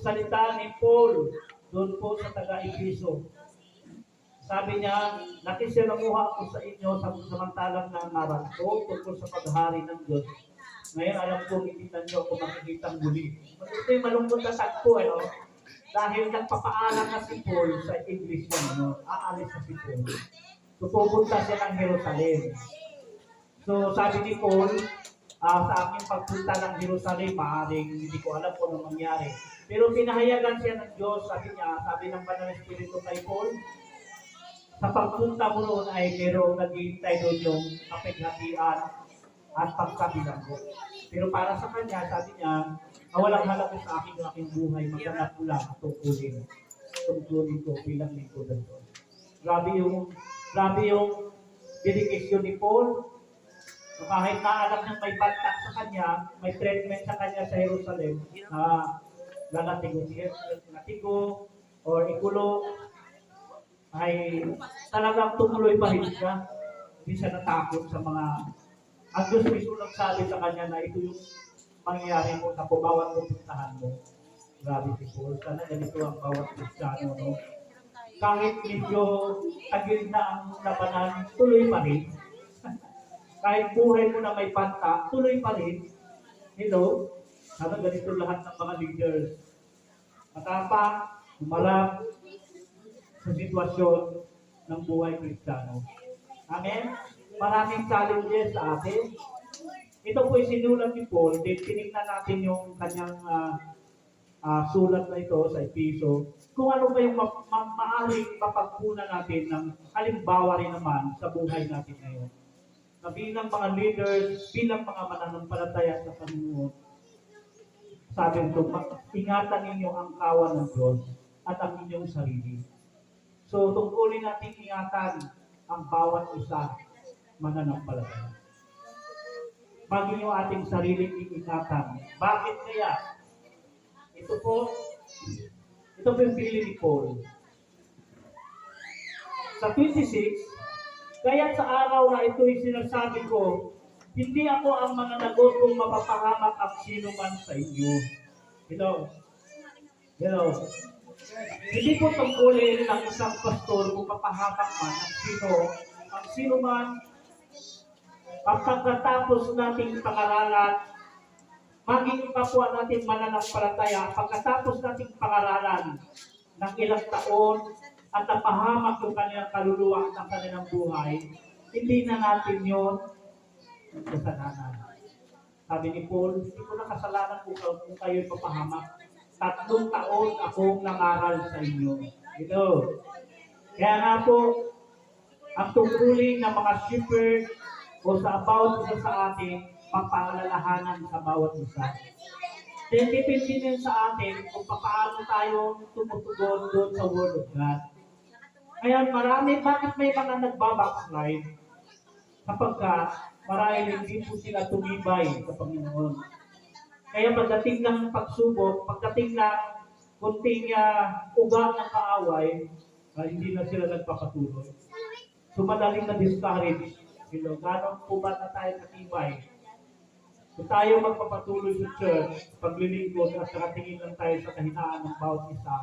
salita ni Paul doon po sa taga-Efeso. Sabi niya, nakisinamuha ako sa inyo samantalang nangaral ko tungkol sa paghari ng Diyos. Ngayon alam ko, hindi na niyo ako makikitang muli. Ito yung malungkot na sakto, dahil nagpapaalam na si Paul sa English niya, aalis na si Paul. So pupunta siya ng Jerusalem. So sabi ni Paul, sa aking pagpunta ng Jerusalem, maaaring hindi ko alam kung ano mangyari. Pero pinahayagan siya ng Diyos, sabi ng Banal na Espiritu kay Paul, sa pagpunta mo noon ay merong naghihintay doon yung kapighatian at pagkabilanggo. Pero para sa kanya, sabi niya, walang halaga sa aking buhay, maghanap ko lang at tungkulin ko bilang lingkod ng Diyos. Grabe yung dedication ni Paul. So kahit na alam niyang may bantak sa kanya, may treatment sa kanya sa Jerusalem, na latigo or ikulong, ay talagang tumuloy pa rin siya. Hindi siya natakot sa mga... Ang Diyos mismo nagsabi sa kanya na ito yung mangyayari mo na bawat pupuntahan mo. Grabe si Paul. Sana ganito ang bawat Kristiyano. No? Kahit medyo tagil na ang labanan, tuloy pa rin. Kahit buhay mo na may panta, tuloy pa rin. Hello? Sana ganito lahat ng mga leaders. Matapang, humarap sa sitwasyon ng buhay Kristiyano. Amen? Maraming challenges sa atin. ito po ay sinulat ni Paul, then tinignan natin yung kanyang sulat na ito sa Episo, kung ano ba yung maaaring mapagpunan natin ng halimbawa rin naman sa buhay natin ngayon. Na bilang mga leaders, bilang mga mananampalataya sa Panginoon, sabi ito, ingatan ninyo ang kawan ng Diyos at ang inyong sarili. So, tungkulin natin ingatan ang bawat isa mananampalataya. Maging yung ating sariling ingatan. Bakit kaya? Ito po yung pili ni Paul. Sa 26, kaya sa araw na ito'y sinasabi ko, hindi ako ang mananagot kung mapapahamak ang sino man sa inyo. Hello? Hindi po tungkulin ng isang pastor kung mapahamak man ang sino man, pagkatapos nating pangaralan, maging kapwa natin mananampalataya, pagkatapos nating pangaralan ng ilang taon at napahamak yung kanilang kaluluwa ng kanilang buhay, hindi na natin yun kasalanan. Sabi ni Paul, hindi ko na kasalanan kung kayo'y papahamak. 3 taon akong nangaral sa inyo. Ito. Kaya nga po, ang tungkulin ng mga shepherd o sa about isa sa atin, mapaalalahanan sa bawat isa. Then depende din sa atin kung paano tayo tumutugon doon sa Word of God. Kaya bakit may mga nagbabackslide? Kapag marahil hindi po sila tumibay sa Panginoon. Kaya pagdating ng pagsubok, pagdating ng kunting uga ng kaaway, hindi na sila nagpapatuloy. So madaling na-discourage. Gano'n po ba na tayo katibay? Kung tayo magpapatuloy sa church, paglilingkod at nakatingin lang tayo sa kahinaan ng bawat isa,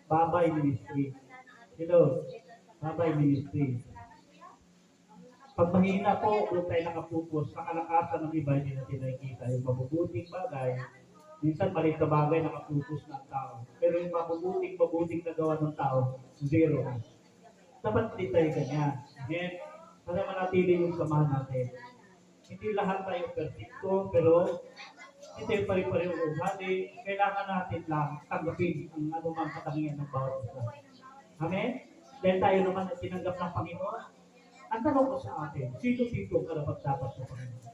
babay ministry. Babay ministry. Pag mahina po, kung tayo nakapokus sa kalakasan ng iba, hindi natin nakikita yung mabubuting bagay. Minsan maliit na bagay nakapokus ng tao. Pero yung mabubuting na gawa ng tao, zero. Dapat hindi tayo ganyan. Amen? Para manatili yung samahan natin. Hindi lahat tayo perfecto, pero hindi tayo pari-pareho ugali. Kailangan natin lang tanggapin ang anumang katangian ng bawat isa. Amen? Dahil tayo naman ay tinanggap ng Panginoon. Ang tanong ko sa atin, sino dito karapat-dapat sa Panginoon?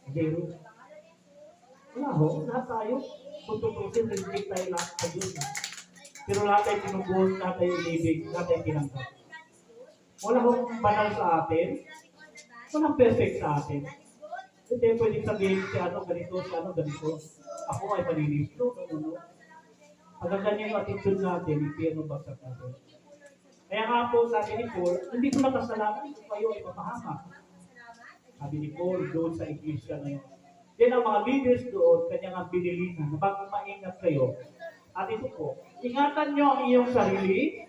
Zero. Wala ho, lahat tayo. Kung tutusin, reject tayo lahat sa Diyos. Pero lahat tayo pinubuhos, lahat tayo inibig, lahat tayo tinanggap. Wala hong banal sa atin. Walang perfect sa atin. Hindi pwedeng sabihin si ano ganito, si ano ganito. Ako ay malinis. No. Pag ganyan yung attitude natin, impyerno bagsak natin. Kaya nga po, sabi ni Paul, hindi ko na kasalanan kung kayo ay mapahamak. Sabi ni Paul doon sa iglesia na yun. Then ang mga leaders doon, kanyang ang binilihan na bago maingat kayo. At ito po, ingatan nyo ang iyong sarili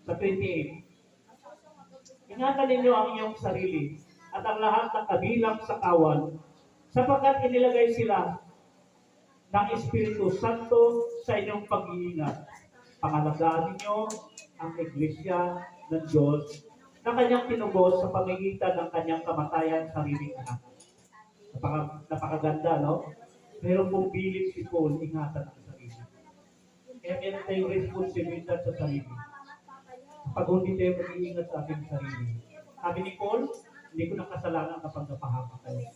sa 28. Ingatan ninyo ang iyong sarili at ang lahat ng kabilang sa kawan sapagkat inilagay sila ng Espiritu Santo sa inyong pag-iingat. Pangalagaan ninyo ang iglesia ng Diyos na kanyang tinubos sa pamamagitan ng kanyang kamatayan sa sariling anak. Napakaganda, no? Pero kung bilip si Paul, ingatan ang sarili. Kaya meron tayong responsibilidad sa sarili. Pag hindi tayo mag-iingat sa ating sarili. Sabi ni Paul, hindi ko na kasalanan kapag napahamak kayo.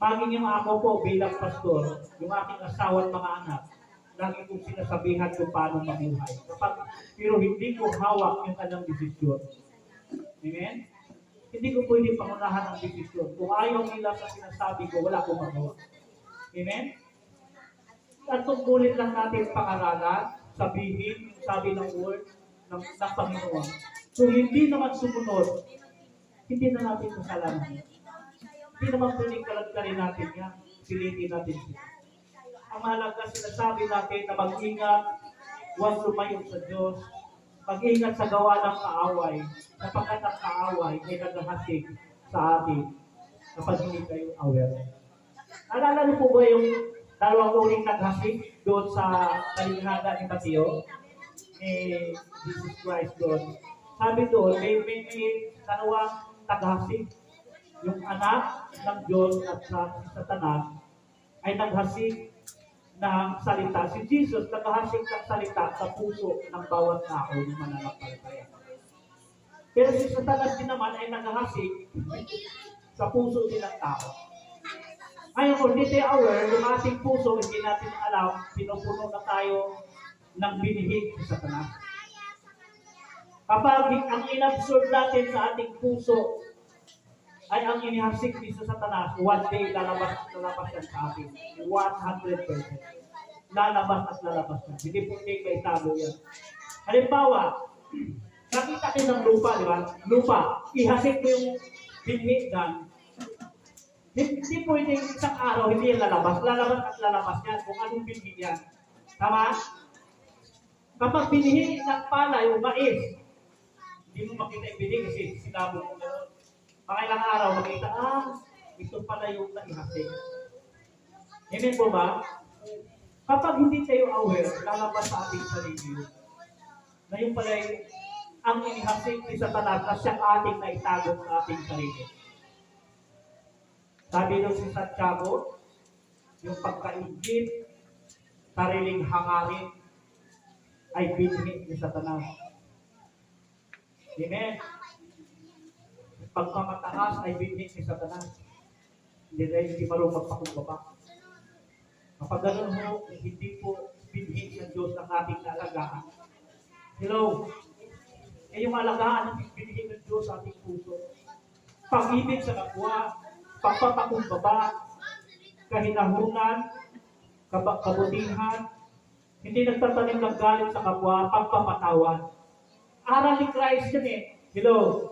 Maging yung ako po bilang pastor, yung aking asawa at mga anak, lagi kong sinasabihan kung paano mabuhay. Pero hindi ko hawak yung kanyang desisyon. Amen? Hindi ko pwede pangunahan ang desisyon. Kung ayaw nila sa sinasabi ko, wala akong magawa. Amen? At tungkulin lang natin pangaralan, sabihin, sabi ng word ng Panginoon. So hindi naman sumunod, hindi na natin kasalanan. Hindi naman pwedeng kalagkarin natin yan. Pilitin natin siya. Ang mahalaga sinasabi natin na mag-ingat, huwag lumayo sa Diyos, mag-ingat sa gawa ng kaaway, sapagkat ang kaaway ay naghahasik sa atin kapag hindi kayo aware. Alala niyo po ba yung dalawang uling naghasik doon sa kalinhaga ni Mateo? Jesus Christ doon. Sabi doon, may dalawang naghasik. yung anak ng Diyos at sa Satanas ay naghasik ng salita. Si Jesus naghasik ng salita sa puso ng bawat tao ng mananampalataya. Pero si Satanas din naman ay naghasik sa puso din ng tao. Ngayon, kung hindi tayo aware, yung ating puso, hindi natin alam, pinupuno na tayo ng binihig sa Satanas. Kapag ang inabsorb natin sa ating puso ay ang inihasik din sa Satanas, one day lalabas yan sa atin. 100%. Lalabas at lalabas yan. Hindi po hindi may tago yan. Halimbawa, nakita kayo ng lupa, di ba? Lupa, ihasik mo yung binhi dyan. Hindi pwede isang araw, hindi yan lalabas. Lalabas at lalabas yan kung anong binhi yan. Tama? Kapag binhi ng palay o mais, hindi mo makita yung binhi kasi sinabog mo gano'n. Pakailang araw, makita, ito pala yung naihasik. Amen po ba? Kapag hindi tayo aware, lalabas sa ating sarili na yung pala ang inihasik ni Satanas na siyang ating naitago sa ating sarili. Sabi doon si Santiago, yung pagkaingit, sariling hangarin, ay binhi ni Satanas. Amen? Pagmamataas ay binhi ni Satanas. Hindi marunong magpakumbaba. Kapag gano'n mo, hindi po binhi ng Diyos ang ating alagaan. Hello? Yung alagaan ng binhi ng Diyos sa ating puso. Pag-ibig sa kapwa, pagpapakumbaba, kahinahunan, kabutihan, hindi nagtatanim ng galit sa kapwa, pagpapatawad. Aral ni Christ yan eh. Hello?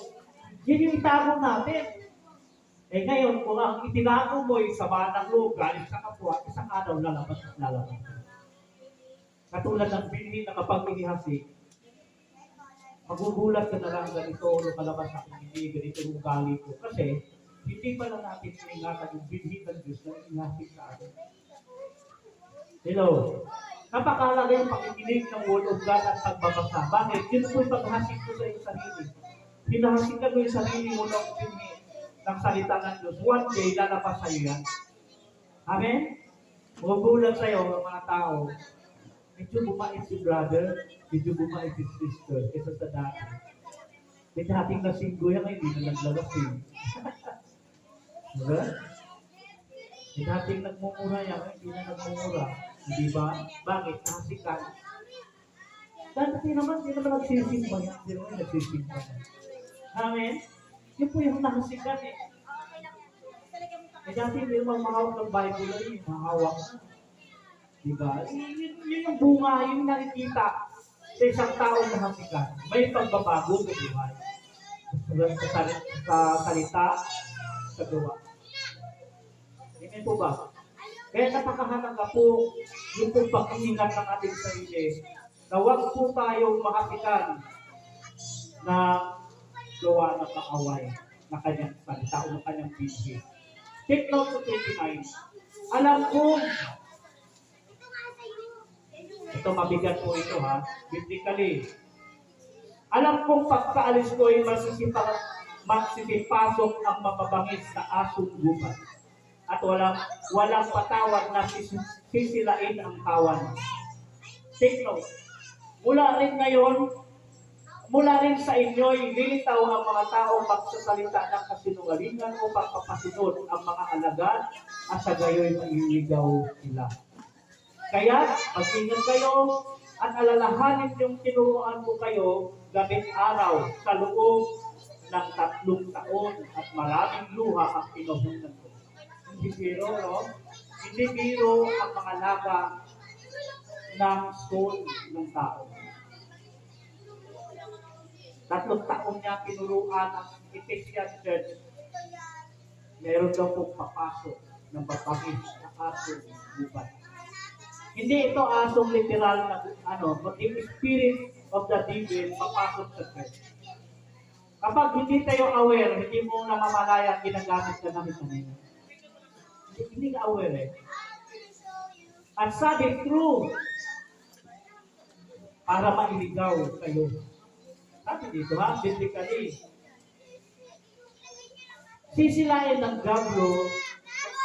Yan yung itago natin. Eh ngayon, kung ang itinago mo ay sama ng loob, galit sa kapwa, isang araw lalabas at lalabas. Katulad ng binhi na kapag inihasik, magugulat ka na lang ganito, lumalabas sa aking hindi, ganito yung galit ko. Kasi, hindi pa lang natin ingatan yung binhi ng Diyos na inihasik sa atin. Hello? Napakalaga yung pakikinig ng Word of God at pagbabasa. Bakit? Yun po yung paghasik ko sa iyong sarili. Hinahasikan mo yung sarili mo ng binhi ng salita ng Diyos. One day, lalabas sa'yo yan. Amen? Magugulat sa'yo ang mga tao. Medyo bumait si brother, medyo bumait si sister, kesa sa dati. May dating nasinggo yan, hindi na naglalasing. Diba? May dating nagmumura yan, hindi na nagmumura. Hindi ba? Bakit? Nasikan. Dati naman, hindi naman nagsisimba yan. Hindi naman nagsisimba yan. Amen? Yun po yung nasikan eh. Eh dati hindi naman mahawak ng Bible na yun, mahawak na. Diba? Yun yung bunga, yun yung nakikita sa isang taong nahasikan. May pagbabago sa buhay. Sa salita, sa gawa. Amen po ba? Kaya napakahalaga po yung pong pag-iingat ng ating sarili na huwag po tayong mahasikan na gawa ng kaaway na kanyang salita o na kanyang binhi. Take note sa 29. Alam ko, ito mabigat po ito ha, biblically. Alam kong pagkaalis ko ay magsisipasok ang mapabangis na asong gubat. At walang patawad na sisilain ang kawan. Take note. Mula rin sa inyo, lilitaw ang mga tao magsasalita ng kasinungalingan o pagpapasunod ang mga alagad at sa gayo'y mailigaw sila. Kaya, mag-ingat kayo at alalahanin yung tinuruan ko kayo gabing araw sa loob ng 3 taon at maraming luha ang pinuhunan ko. Hindi biro, no? Hindi biro ang mga laga ng soul ng tao. 3 taon niya tinuruan ang Ephesian Church. Meron daw pong papasok ng papangis na asong gubat. Hindi ito asong literal na but the spirit of the devil papasok sa church. Kapag hindi tayo aware, hindi mo namamalayan ginagamit ka namin kanina. Hindi ka aware eh. At sabi, true, para mailigaw kayo. Sabi dito ha, biblically. Sisirain ng Diablo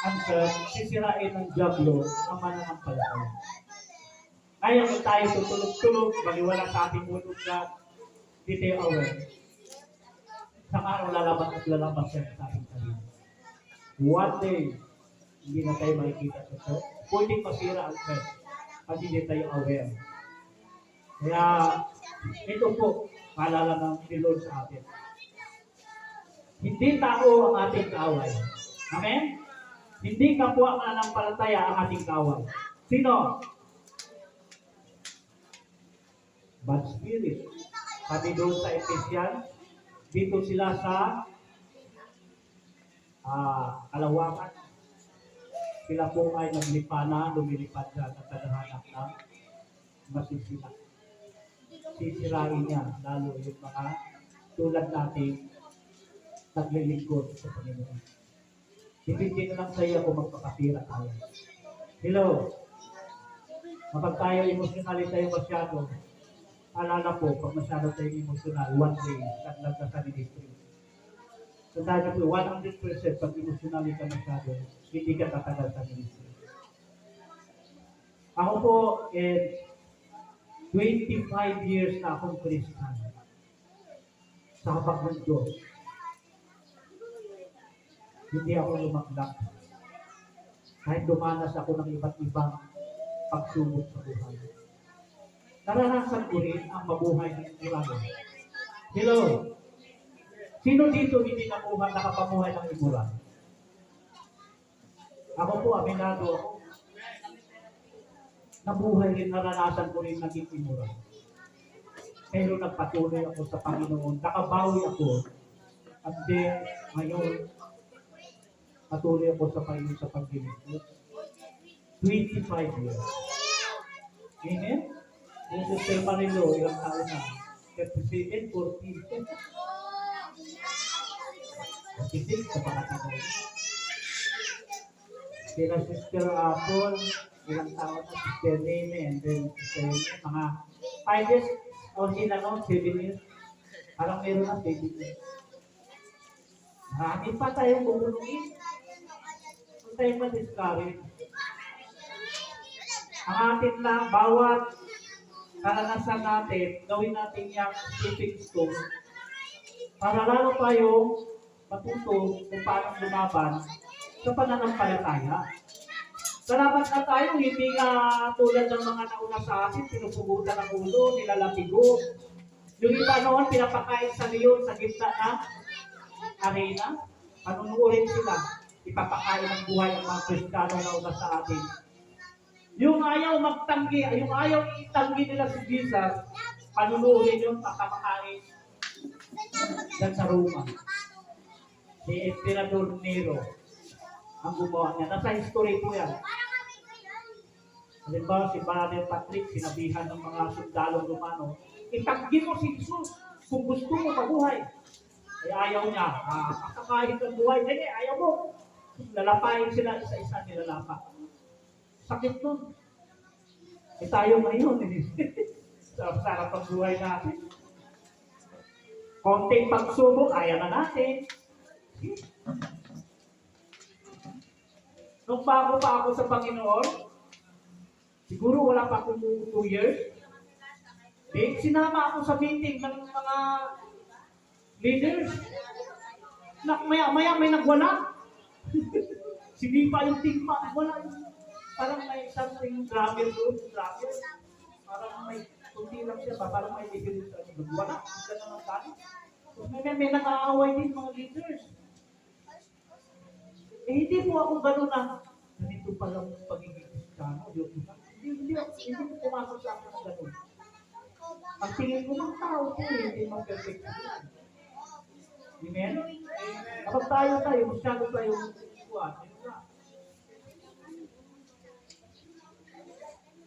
ang church, sisirain ng Diablo ang mananampalataya. Ngayon kung tayo tutulog-tulog, baliwala sa ating ulog na di tayo aware. Sa araw lalabas at lalabas yan sa ating sarili. One day, hindi na tayo makikita sa church. Pwedeng masira ang church pag hindi tayo aware. Kaya, ito po, maalala ng Lord sa atin. Hindi tao ang ating kaaway. Amen? Hindi kapwa mananampalataya ang ating kaaway. Sino? Bad spirit. Sabi doon sa Ephesians, dito sila sa kalawakan. Sila po ay naglipana, lumilipad siya sa kadahanak ng masisira. Sisirain niya, lalo yung mga tulad natin naglilingkod sa Panginoon. Dipindi na lang sa iyo kung magpakasira tayo. Hello? Kapag tayo emotionally tayo masyado, alala po, pag masyado tayo emotional, one day, naglag ka sa ministry. So tayo po, 100% pag emotionally ka masyado, hindi ka tatagal sa ministry. Ako po, 25 years na akong Christian. Sa habag ng Diyos. Hindi ako lumaklak. Kahit dumanas ako ng iba't ibang pagsubok sa buhay. Naranasan ko rin ang mabuhay ng Imurano. Hello? Sino dito hindi nakapamuhay ng Imurano? Ako po, aminado ako. Nabuhay rin, naranasan ko rin naging Imurano. Pero nagpatuloy ako sa Panginoon. Nakabawi ako. At then, ngayon, patuloy ako sa Panginoon sa pagdinig. 25 years. Amen? Yung Sister Marilo, ilang taon na? 37, 14. 46 sa pangatagal. Sila Sister Paul, ilang taon na? Sister Nene, and then Sister Nene, mga 5 years, o sila no, 7 years. Parang meron na 7 years. Marami pa tayong bumulungin. Kung tayo ma-discourage. Ang atin lang, bawat karanasan natin, gawin natin yung stepping stone para lalo tayong matuto kung paano lumaban sa pananampalataya. Salamat na tayo, hindi nga tulad ng mga nauna sa atin, pinupugutan ng ulo, nilalatigo. Yung iba noon, pinapakain sa leon sa gitna ng arena. Panunuorin sila, ipapakain ng buhay ang mga Kristiyano na una sa atin. Yung ayaw magtanggi, yung ayaw itanggi nila si Jesus, panunuorin yung papakain dyan sa Roma. Si Emperador Nero ang gumawa niya. Nasa history po yan. Halimbawa si Brother Patrick, sinabihan ng mga sundalong Romano, itanggi mo si Jesus kung gusto mo mabuhay. Ay ayaw niya, kakakain ng buhay. Hindi, ayaw mo. Lalapain sila, isa-isa nilalapa. Sakit nun. E tayo ngayon, sarap ang buhay natin. Konting pagsubok, kaya na natin. Nung bago pa ako sa Panginoon, siguro wala pa akong 2 years, sinama ako sa meeting ng mga leaders. Maya may nagwala. Sinipa yung tingpa, nagwala yung parang may something drummer doon, drummer. Parang may kunti lang siya, parang may leader sa inyo. Wala, hindi naman tayo. May nag-aaway din mga leaders. Hindi po ako gano'n na, ganito palang pagiging Kristiyano. Hindi ko pumasok sa akin ng gano'n. Ang tingin ko ng tao po, hindi mang perfect. Amen? Kapag tayo, masyado tayong kuwan.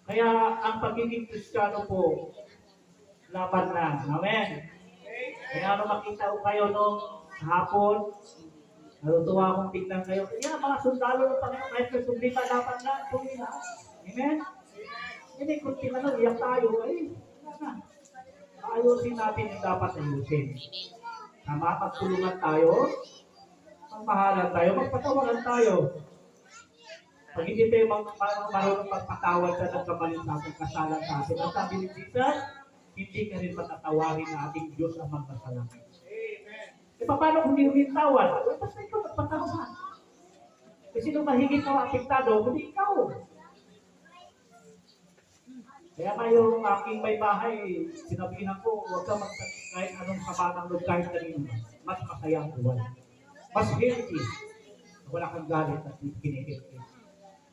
Kaya ang pagiging Kristiyano po, laban lang. Amen? Kaya makita ko kayo nung hapon, natutuwa akong tignan kayo. Kaya mga sundalo ng Panginoon, kahit may sundita dapat na, sundita. Amen? Hindi, kung tinanong, iyak tayo, ayusin natin yung dapat ayusin. Tama, pagtulungan tayo, Magmahalan tayo, magpatawaran tayo. Pag hindi tayo marunong magpatawad sa nagkamalit sa ating kasalan sa atin, ang sabi ni Jesus, hindi ka rin matatawarin na ating Diyos ang magmasalamin. E paano kung hindi rin tawad? Basta ikaw magpatawad. Kasi nung mahigit na apektado, hindi ikaw. Kaya ngayong aking may bahay, sinabihan ko, huwag ka kahit anong sama ng loob kahit kanino. Mas masaya ang buwan. Mas healthy. Wala kang galit at kinihilti.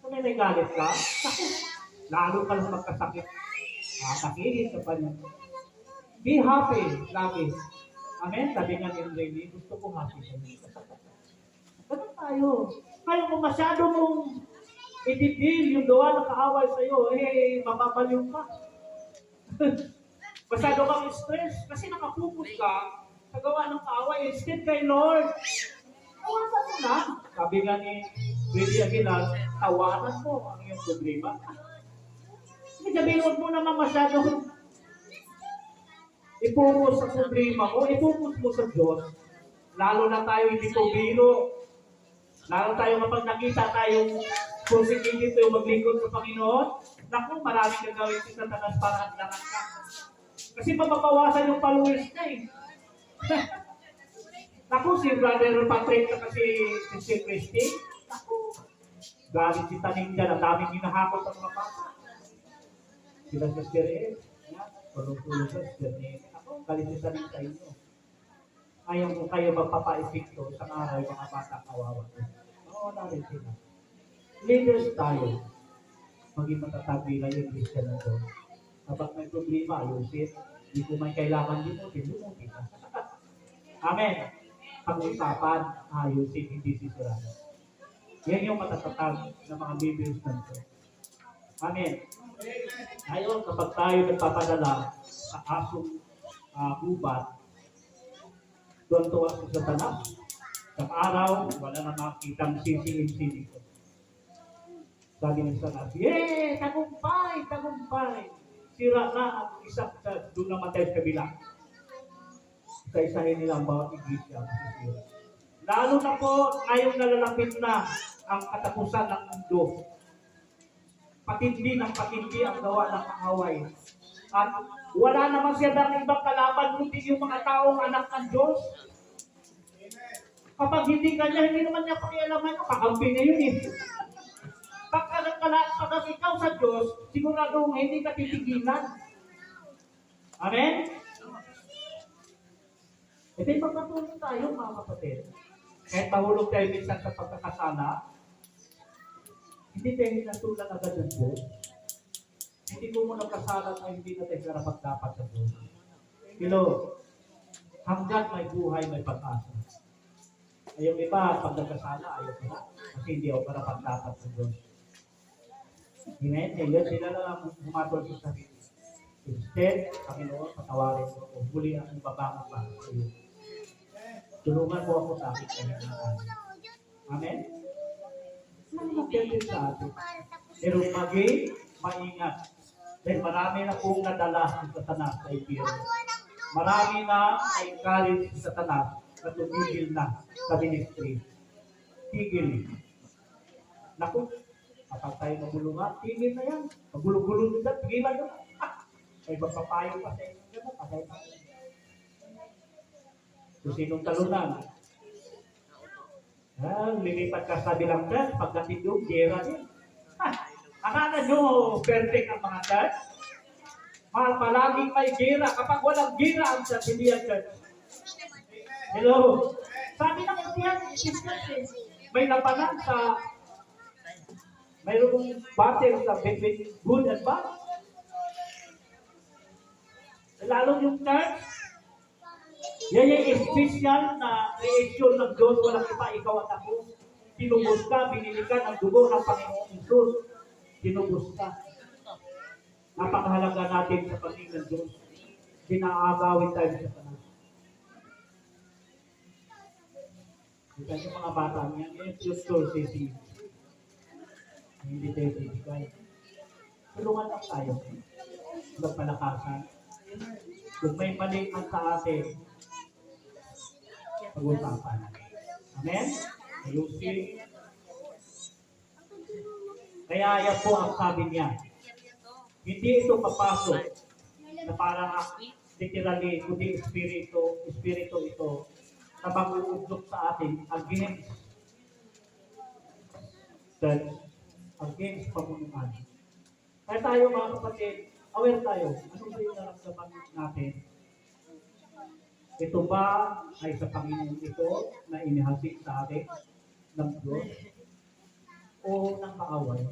Kung may galit ka, sakit. Lalo ka lang magkasakit. Sakit ka pa niya. Be happy lagi. Amen? Sabi nga ni Rene, gusto ko happy sa iyo. Ganun tayo. Kaya kung masyado mong itipil yung gawa ng kaaway sa iyo, mababaliw ka. Masyado kang stress kasi nakapokus ka sa gawa ng kaaway. Instead kay Lord, tawanan mo na. Sabi nga ni Willie Aguilar, tawanan mo ang iyong problema. Hindi sabihin, huwag mo naman masyado ipokus sa problema mo, ipokus mo sa Diyos. Lalo na tayo hindi ko biro. Lalo tayo kapag nakita tayong positive dito yung maglingkod sa Panginoon, naku, maraming gagawin si Satanas para hagdangan ka. Kasi mapapawasan yung followers na eh. Naku, si Brother Patrick na kasi si Christy, naku, galing si Taning dyan, ang daming hinahakot ang mga bata. Sila si Sister Ed, tulong-tulong sa Sister Ed. Ako, galing si Taning sa inyo. Ayaw mo kayo magpapa-epekto sa araw yung mga bata kawawa. Nawala rin sila. Leaders tayo. Maging matatag bilang yung Christian na doon. Kapag may problema, ayusin. Hindi ko may kailangan limutin ka. Amen. Pag-usapan, ayusin, hindi sisiraan. Yan yung matatatag ng mga leaders nito. Amen. Ngayon, kapag tayo nagpapadala sa asong gubat, doon tuwa sa Satanas. Sa araw, wala na makitang sisingin-singin ko. Sabi ng Satanas, yay! Tagumpay! Tagumpay! Sira na ang isang doon namatay sa kabila. Isa-isahin nila ang bawat iglesia. Lalo na po, ngayong nalalapit na ang katapusan ng mundo. Patindi ng patindi ang gawa ng kaaway. At wala naman siya ng ibang kalaban kundi yung mga taong anak ng Diyos. Kapag hindi kanya, hindi naman niya pakialaman yung kakampi niya yun eh. Pagka ikaw sa Diyos, sigurado hindi ka titigilan. Amen? Ito yung pagkatulong tayo mga kapatid. Kahit mahulog tayo minsan sa pagkakasala, hindi tayo hinatulan agad ng Diyos. Hindi ko mo nagkasalan ay hindi na tayo karapat-dapat sa Diyos. Hello, hanggang may buhay, may pag-asa. Ay yung iba, pag nagkasala, ayaw ko na. Kasi hindi ako karapat-dapat sa Diyos. Amen? Ngayon, sila lang humatol sa sarili. Instead, Panginoon, patawarin mo ako. Huli ang babangon para sa iyo. Tulungan mo ako sa aking kailangan. Amen? Saan mag-pwede sa atin? Pero maging maingat. Dahil marami na pong nadala si Satanas sa impyerno. Marami na na-encourage si Satanas na tumigil na sa ministry. Tigil. Naku, kapag tayo magulungan, tigil na yan. Magulong-gulong din, tigilan na. May magpapayo pa sa inyo. Patay tayo. Kung sinong talunan. Lilipat ka sa bilang church, pagdating doon, gera din. Akala nyo, perfect ang mga church? Palaging may gera. Kapag walang gera ang church, hindi ang church. Hello? Sabi ng Ephesians, may labanan sa mayroong battle sa between good and bad. Lalo yung church, yan yung special na reaction ng Diyos, walang iba, ikaw at ako. Tinubos ka, binili ka ng dugo ng Panginoong Isus. Tinubos ka. Napakahalaga natin sa pagiging ng Diyos. Pinaagawin tayo sa Panginoon. Kita yung mga bata niya, yung Diyos sisi. Hindi tayo sisigay. Tulungan lang tayo. Magpalakasan. Kung may mali ang sa atin, pag-usapan. Amen? Ayusin. Kaya yan po ang sabi niya. Hindi ito papasok na parang literally, kundi espiritu ito na mag-uudyok sa atin against pamunuan. Kaya tayo mga kapatid, aware tayo. Ano ba yung naramdaman natin? Ito ba ay sa Panginoon ito na inihasik sa atin ng Diyos o ng kaaway?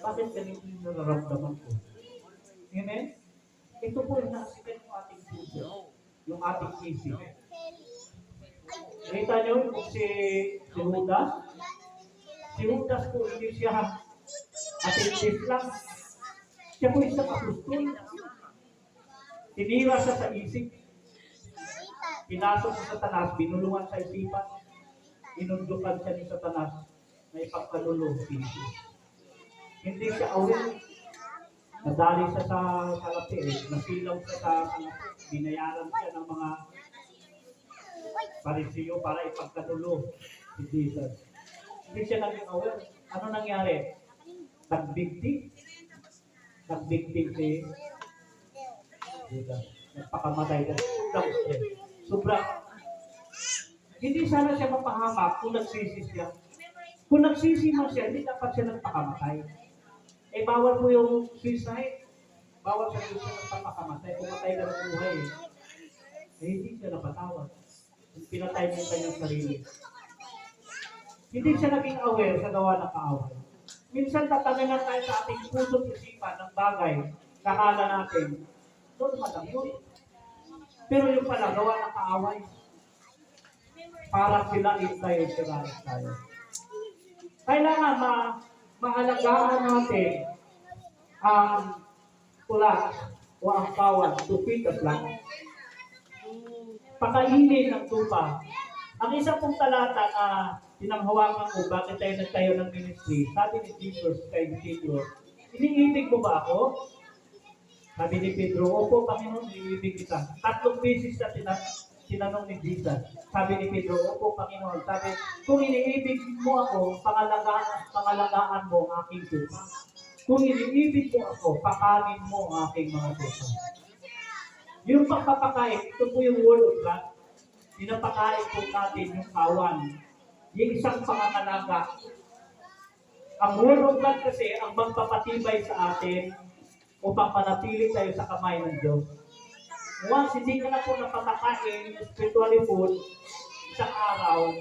Bakit ganito yung nararamdaman ko? Amen? Ito po yung nasikat yung ating puso, yung ating isip. Kita nyo kung si Judas? Si Judas po, hindi siya attentive lang. Siya po isang apostol. Tinira siya sa isip. Pinasok sa Satanas, binulungan sa isipan. Inundukan siya ni Satanas na ipagkalulo si Jesus. Hindi siya aware. Nadali siya sa salapi, nasilaw siya sa salapi. Binayaran siya ng mga Parisiyo para ipagkalulo si Jesus. Hindi siya naging aware. Ano nangyari? Nagbigti si Judas. Nagpakamatay na. Sobrang. Hindi sana siya mapahamak kung nagsisi siya. Kung nagsisi man siya, hindi dapat siya nagpakamatay. Eh, bawal po yung suicide. Bawal siya nagpapakamatay. Pumatay ka ng buhay. Eh, hindi siya napatawad. Pinatay niya yung kanyang sarili. Hindi siya naging aware sa gawa ng kaaway. Minsan tatanungan tayo sa ating puso't isipan ng bagay na kala natin, normal lang yun. Pero yung pala, gawa ng kaaway. Para sila tayo, siralit tayo. Kailangan maalagaan natin ang tulas o ang kawan to feed the plant. Pakainin ng tupa. Ang isa pong talata na pinanghawakan ko, bakit tayo nagtayo ng ministry, sabi ni Jesus kay Pedro, iniibig mo ba ako? Sabi ni Pedro, opo, Panginoon, iniibig kita. 3 beses na tinanong ni Jesus. Sabi ni Pedro, opo, Panginoon. Sabi, kung iniibig mo ako, pangalagaan mo ang aking tupa. Kung iniibig mo ako, pakanin mo ang aking mga tupa. Yung pagpapakain, ito po yung word of God. Pinapakain po natin yung kawan. Yung isang pangangalaga. Ang word of God kasi ang magpapatibay sa atin upang manatili tayo sa kamay ng Diyos. Once hindi ka na po napapakain yung spiritually food, isang araw,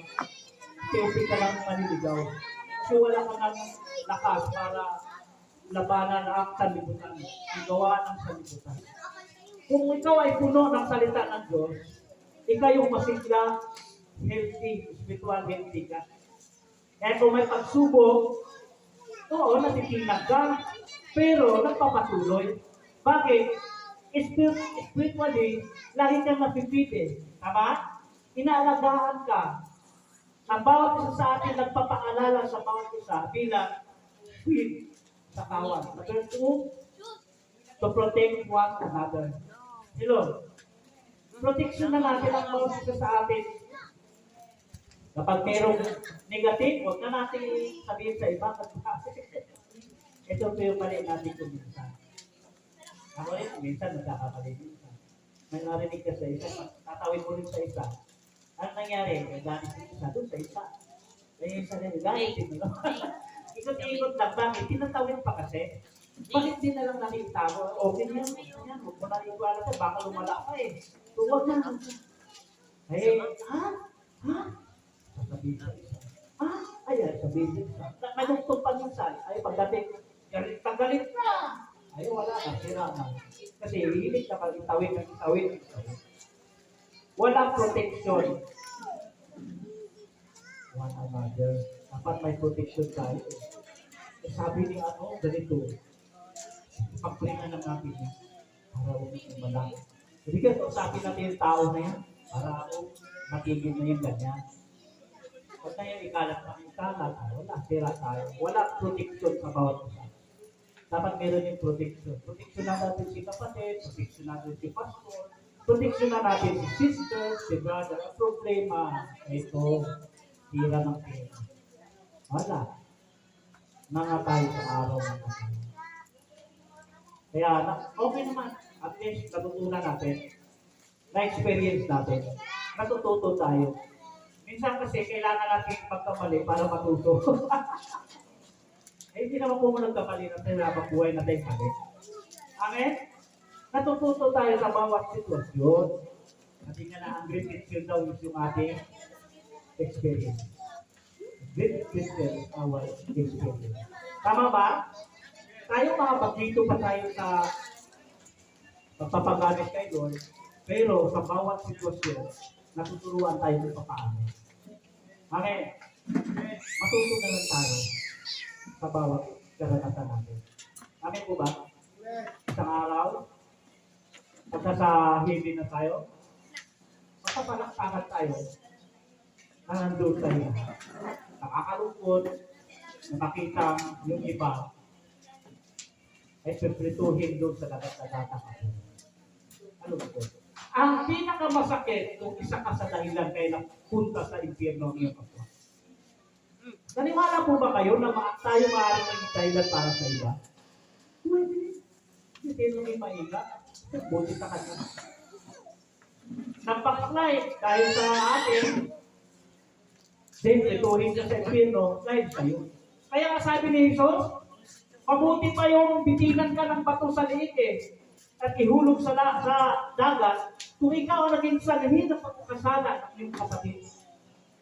hindi ka lang maniligaw. Kasi wala ka ng lakas para labanan ang sanlibutan. Ang gawa ng sanlibutan. Kung ikaw ay puno ng salita ng Diyos, ikaw yung masigla, healthy, spiritual healthy ka. Kaya kung may pagsubok, oo, natitinag ka, pero nagpapatuloy. Bakit? Spiritually, lagi kang napipiti. Tama? Inaalagaan ka. Ang bawat isa sa atin nagpapaalala sa bawat isa bilang feed sa kawan. Number 2, to protect one another. Hello? Protection na natin ang bawat isa sa atin. Kapag mayroong negative, huwag na natin sabihin sa iba. Ito po yung mali natin kung minsan. Ako rin, minsan nagkakamali minsan. May narinig ka sa isa, tatawid mo rin sa isa. Ano nangyari? Galit sa isa, doon sa isa. Kaya yung isa rin, galit din. Ikot-ikot lang, bakit? Tinatawid pa kasi. Bakit di na lang nakita mo? Okay yan, huwag mo na iwala ka, baka lumala ka eh. So, huwag na. Eh, sasabihin sa isa. Ayan, sabihin sa isa. Nagtong pa minsan. Ay, pagdating, galit na. Ay, wala na, sira na. Kasi hilig na pag-itawid. Walang protection. One another. Dapat may protection tayo. Sabi ni ganito. Pag-pray na natin yan. Para ulit yung malaki. Hindi ka usapin natin yung tao na yan. Para magiging na yung ganyan. Pag na yung ikalat na yung kalat, wala, sira tayo. Wala protection sa bawat isa. Dapat meron yung protection. Protection na natin si kapatid, protection natin si pastor, protection na natin si sister, si brother. Ang problema, ito, Tira ng pera. Wala. Nanga tayo sa araw ng kapal. Kaya, okay naman. At least, natutunan natin. Na-experience natin. Natututo tayo. Minsan kasi, kailangan natin magkamali para matuto. Hindi naman po mo nagkamali na tayo habang buhay na tayo mali. Amen? Natututo tayo sa bawat sitwasyon. Kasi nga na ang great teacher daw is yung ating experience. Great teacher is our experience. Tama ba? Tayo mga pagdito pa tayo sa pagpapagamit kay Lord, pero sa bawat sitwasyon, natuturuan tayo kung paano. Amen? Matuto na lang tayo sa bawat karanasan natin. Amen po ba? Isang araw, pagka sa hindi na tayo, mapapalakpakan tayo na nandun tayo. Nakakalungkot na makita yung iba ay pipirituhin doon sa dagat-dagata. Ano po? Ang pinakamasakit kung isa ka sa dahilan kayo napunta sa impyerno ng iyong kapwa. Naniwala po ba kayo na tayo maaaring maging dahilan para sa iba? Pwede. Hindi tayo may maingat. Buti sa kanya. Nagpaklay dahil sa atin, siyempre, tuhin siya sa impyerno dahil sa'yo. Kaya nga sabi ni Jesus, mabuti pa yung bitinan ka ng bato sa liig at ihulog sa dagat kung ikaw ang naging sanhin ng pagkakasala ng iyong kapatid.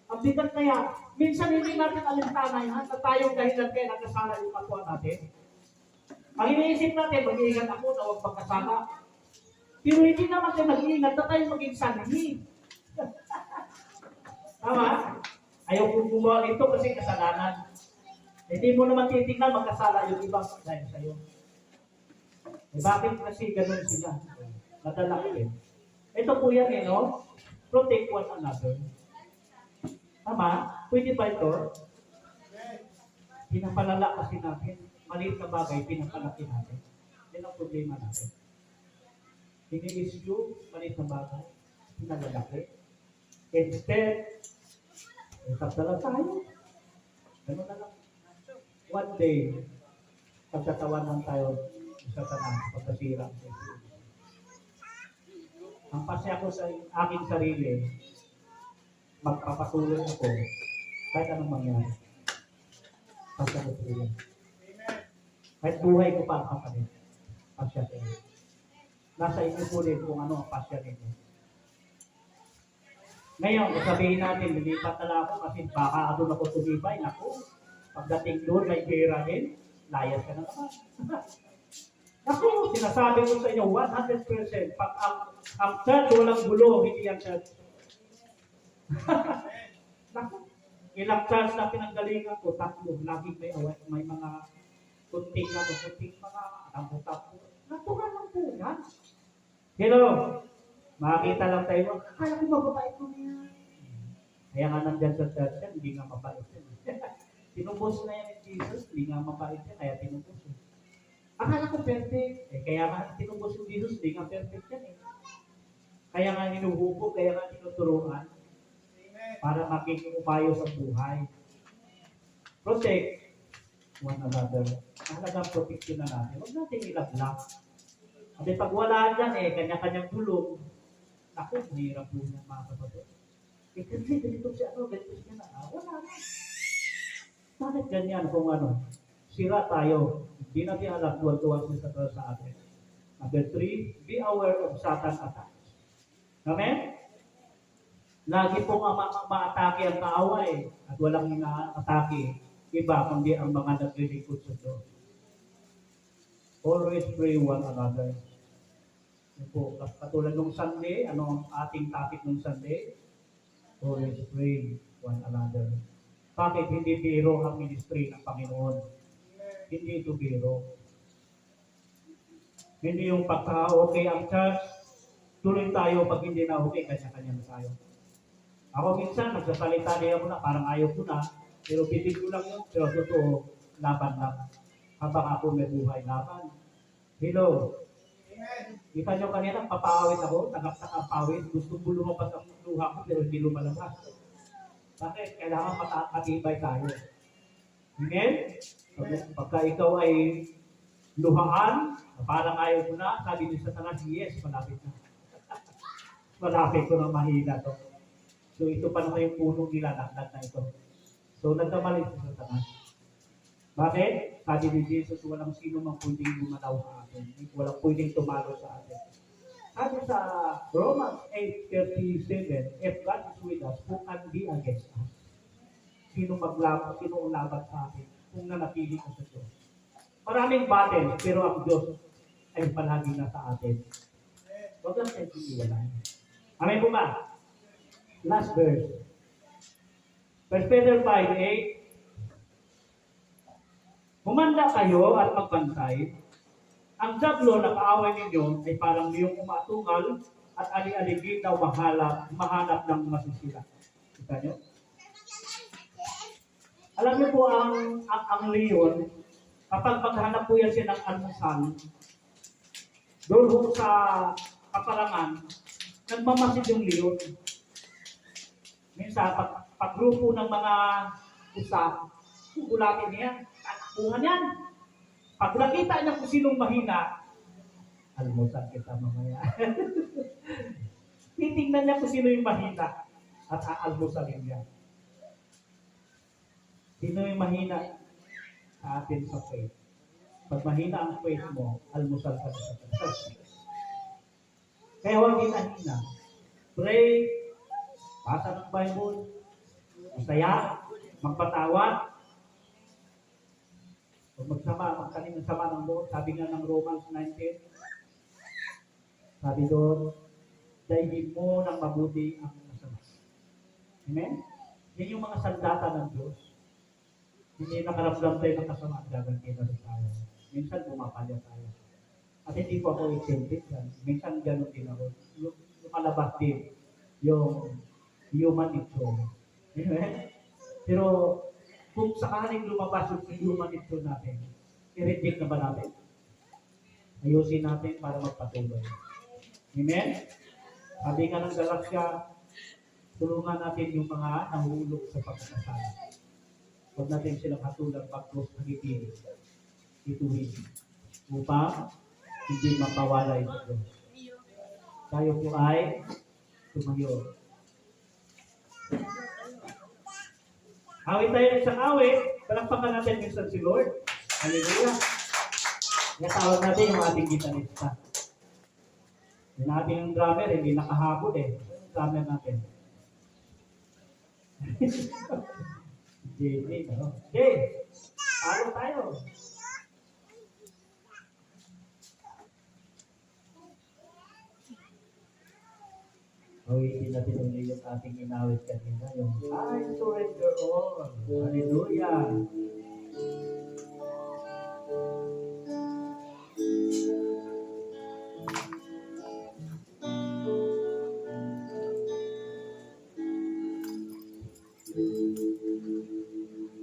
Ang bigat kaya, minsan hindi natin alintanay na tayong dahilan kaya nagkasala yung kapwa natin. Ang iniisip natin, mag-iingat ako na huwag magkasala. Pero hindi naman tayo mag-iingat na tayo maging sanhin. Tama? Ayaw kong gumawa ito kasi kasalanan. Hindi mo naman titignan magkasala yung ibang dahil sa'yo. Eh, bakit kasi ganun sila? Madala ko eh. Ito po yan no? Protect one another. Tama? Pwede ba ito? Pinapalala kasi natin. Maliit na bagay, pinapalaki natin. Yan ang problema natin. Ini-issue, maliit na bagay, pinalalaki. Instead, isap na lang tayo. Ganun na lang. One day, pagkatawan tayo sa tanan, pagkasira. Ang pasya ko sa aking sarili, magpapatuloy ako kahit anong mangyari. Pasya ko sa iyo. Kahit buhay ko pa ang kapalit. Pasya ko. Nasa inyo po rin kung ano ang pasya ninyo. Ngayon, sabihin natin, lumipat na lang ako kasi baka doon ako tumibay. Naku, pagdating doon, may pera din, layas ka na naman. Naku, sinasabi ko sa inyo, 100%, pag ang church walang gulo, hindi ang church. Naku, ilang church na pinanggalingan ko, tatlo, laging may mga kunting mga tampo-tampo. Natural lang po yan. Hello, makakita lang tayo, kaya ko mababait mo niya. Kaya nga nandyan sa church yan, hindi nga mabait yan. Tinubos na yan ni Jesus, hindi nga mabait yan, kaya tinubos yan. Akala ko perfect. Kaya nga tinubos yung Jesus, hindi nga perfect yan eh. Kaya nga hinuhubog, kaya nga tinuturuan. Para maging umayo sa buhay. Protect one another. Mahalagang protection na natin. Huwag natin ilaglag. Kasi pag wala dyan kanya-kanyang gulong. Ako, mahirap po niya mga kapatid. Kasi ganito siya, ganito siya na. Wala na. Bakit ganyan kung sira tayo. Hindi natin alam tuwan-tuwan siya sa atin. Number 3, be aware of Satan attacks. Amen? Lagi pong ma-atake ang kaaway at walang ina-atake iba kundi ang mga naglilingkod sa Diyos. Always pray one another. Po, katulad nung Sunday, ano ang ating topic nung Sunday? Always pray one another. Bakit hindi biro ang ministry ng Panginoon? Hindi ito biro. Hindi yung pagka-okay ang church, tuloy tayo pag hindi na okay, kanya-kanya na tayo. Ako minsan, nagsasalita din ako na parang ayaw ko na, pero bibig ko lang yun, pero totoo, laban lang. Habang ako may buhay, laban. Hello. Kita nyo kanina, papawit ako, tagap-tagap pawit, gusto ko lumabas ang luha ko, pero hindi lumalabas. Bakit? Kailangan matibay tayo. Amen? Pagka ikaw ay luhaan, parang ayaw mo na, sabi ni Satanas, yes, malapit na. Malapit ko na mahina to. So ito pa naman yung punong nilalakad na ito. So nagkamali si Satanas. Bakit? Sabi ni Jesus, walang sino mang pwedeng lumalaw sa atin. Walang pwedeng tumalo sa atin. Sabi sa Romans 8:37, if God is with us, who can be against us? Sino maglaban, sino ang laban sa atin kung nanatili ka sa Diyos? Maraming battle, pero ang Diyos ay palagi nasa atin. Huwag lang tayo siniwalayan. Amen po ba? Last verse. 1 Peter 5:8. Humanda kayo at magbantay. Ang sablo na kaaway ninyo ay parang liyong umatungal at ali-aligid daw mahanap ng masisira. Kita nyo? Alam niyo po ang leon, kapag maghanap po yan siya ng almusal, doon po sa kaparangan, nagmamasid yung leon. Minsan, pag-grupo ng mga usa, ulatin niya, tatakbuhan yan. Pag nakita niya kung sinong mahina, almusal kita mamaya. Titingnan niya kung sino yung mahina at aalmusalin niya. Sino yung mahina sa atin sa faith? Pag mahina ang faith mo, almusal ka na sa faith. Kaya huwag hinahina. Pray, basa ng Bible, masaya, magpatawad, huwag magkanin ng sama ng Lord. Sabi nga ng Romans 19, sabi doon, daigin mo ng mabuti ang masama. Amen? Yan yung mga sandata ng Diyos. Hindi nakaramdam tayo ng kasama at gaganti na rin tayo. Minsan bumapalya tayo. At hindi po ako exempted yan. Minsan gano'n din ako. Lumalabas din yung human nature. Amen? Pero kung sakaling lumabas yung human nature natin, i-reject na ba natin? Ayusin natin para magpatuloy. Amen? Sabi nga ng Galatia, tulungan natin yung mga nahulog sa pagkakasala. Huwag natin silang hatulang pag-close ng itin. Ituwin. Upang hindi mapawalay sa Diyos. Tayo po ay tumayo. Awit tayo ng isang awit. Palakpakan natin minsan si Lord. Hallelujah. Natawag natin yung ating gitarista. Yung ating drummer, hindi nakahabol eh. Drummer natin. Jay, no? Jay, talo tayo. Awitin natin ulit yung ating inawit kanina, yung I surrender all. Hallelujah.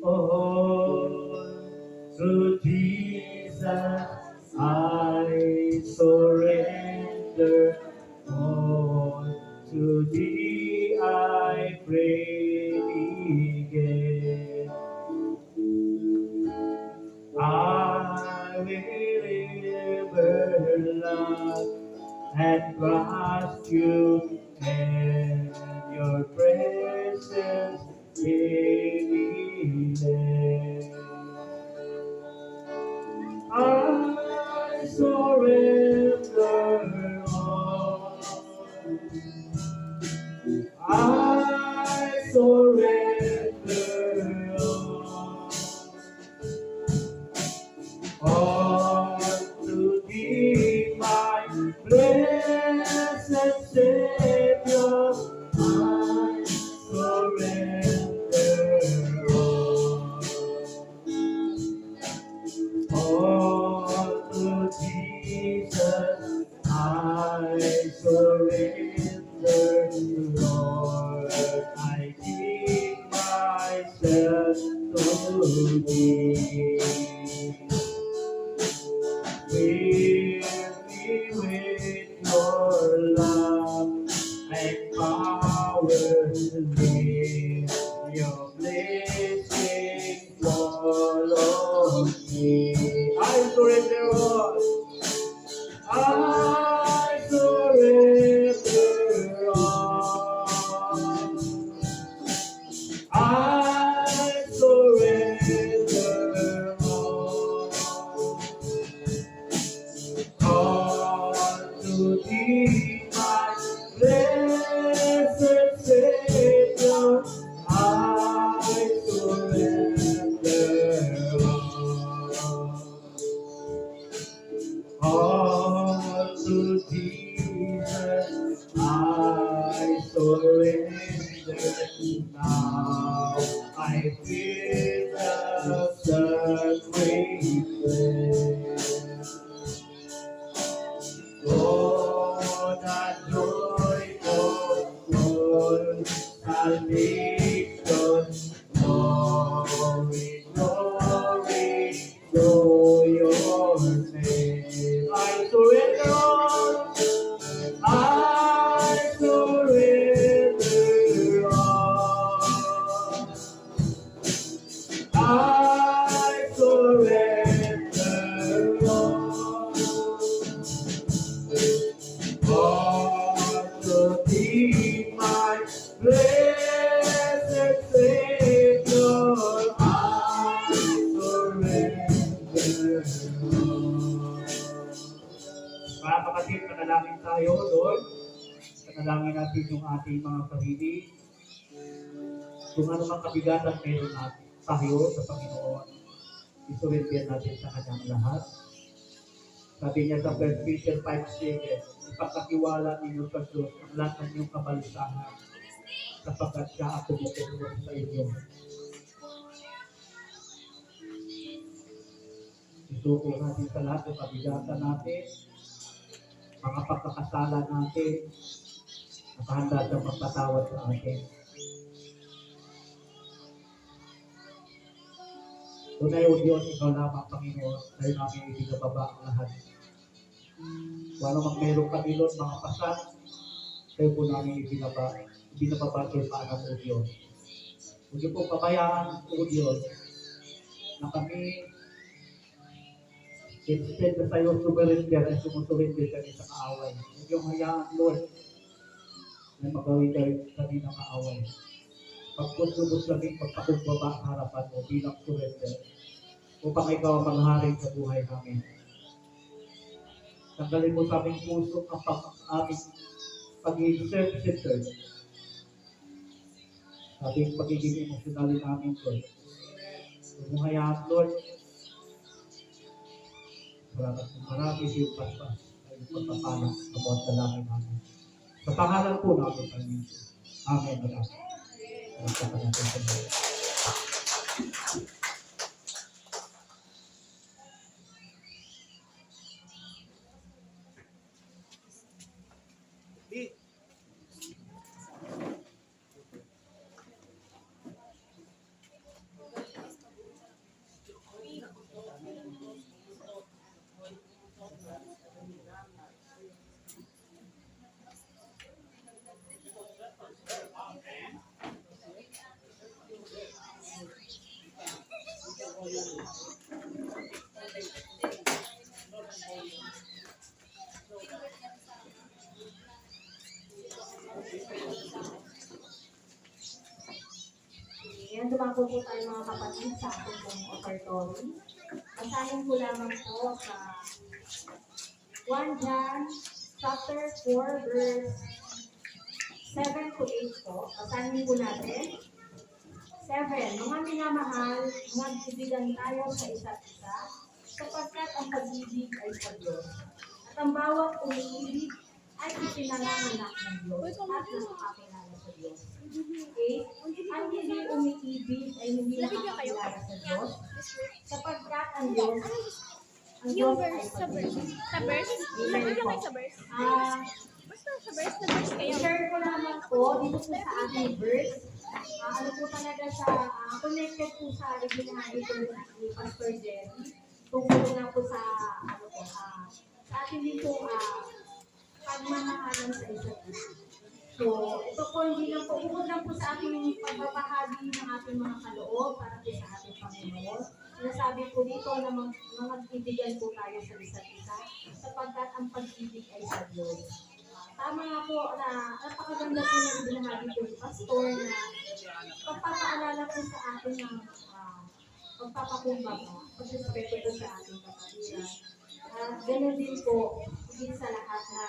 Oh, through Jesus I surrender all. To Thee I pray again. I will ever love and trust You and Your presence any day. I surrender all. I surrender all to Thee, my blessed Savior. I surrender all to Jesus. I surrender, Lord. I give myself to Thee. Fill me with Your love and power to live thee, my blessed Savior, I surrender all to Jesus. I surrender now. I feel the great oh, that joyful world salvation, glory, glory to your name. I surrender all. I surrender all to thee, my blessed Savior. I surrender all. Mga kapatid, panalangin tayo, Lord. Panalangin natin yung ating mga sarili. Kung ano mang kabigatan meron natin tayo sa Panginoon, isurrender natin sa Kanyang lahat. Sabi niya sa 1 Peter 5:7, ipagkatiwala ninyo sa Diyos ang lahat ng inyong kabalisahan, sapagkat siya ang tumutulong sa inyo. Isuko natin sa lahat ng kabigatan natin, mga pagkakasala natin, nakahanda siyang magpatawad sa atin. Tunay o Diyos, ikaw lamang, Panginoon, dahil namin ibinababa ang lahat. Wala mang meron kami doon, mga pasat, kayo po namin ibinababa sa paanan o Diyos. Huwag po pabayaan o Diyos, na kami, instead na tayo sumurinder at sumusurrender kami sa kaaway. Huwag yung hayaan, Lord, na magawin kami ng kaaway. Pagpusubos kami, pagpakumbaba ang harapan mo bilang surrender upang ikaw ang magharing sa buhay namin. Tanggalin mo sa aming puso ang aming pagiging self-centered. Sa aming pagiging emosyonalin namin, Lord. Huwag mo hayaan, Lord. Salamat po. Marami siyong paspas ay pagpapala sa bawat dalangin namin. Sa pangalan po namin, Panginoon. Amen. Amen. Yan, dumako po tayo mga kapatid sa ating pong offertory. Basahin ko lamang po sa 1 John chapter 4 verse 7 to 8 po. Basahin po natin. 7. Mga minamahal, magsibigan tayo sa isa't isa, sapagkat ang pag-ibig ay sa Diyos. At ang bawat umiibig ay ipinanganganak ng Diyos at nakakakilala sa Diyos. 8. Ang hindi umiibig ay hindi nakakilala sa Diyos, sapagkat ang Diyos Yung ay verse sa verse. pag-ibig. Sa verse? Nandun lang kayo sa verse. Basta sa verse na verse kayo. I-share ko naman po dito po sa ating verse. Ano po talaga siya, connected po sa original dito ni Pastor Jerry. Tungkol na po sa, sa ating din po, pagmamahalan sa isa't isa. So, ito po hindi lang po, bukod lang po sa ating pagbabahagi ng ating mga kaloob para po sa ating Panginoon. Sinasabi po dito na magbibigan po tayo sa isa't isa sapagkat ang pag-ibig ay sa Diyos. Tama nga po na napakaganda po ng binahagi po ni Pastor na pagpapaalala po sa atin ng pagpapakumbaba, pagrespeto po sa ating kapatiran. At ganun din po, higit sa lahat na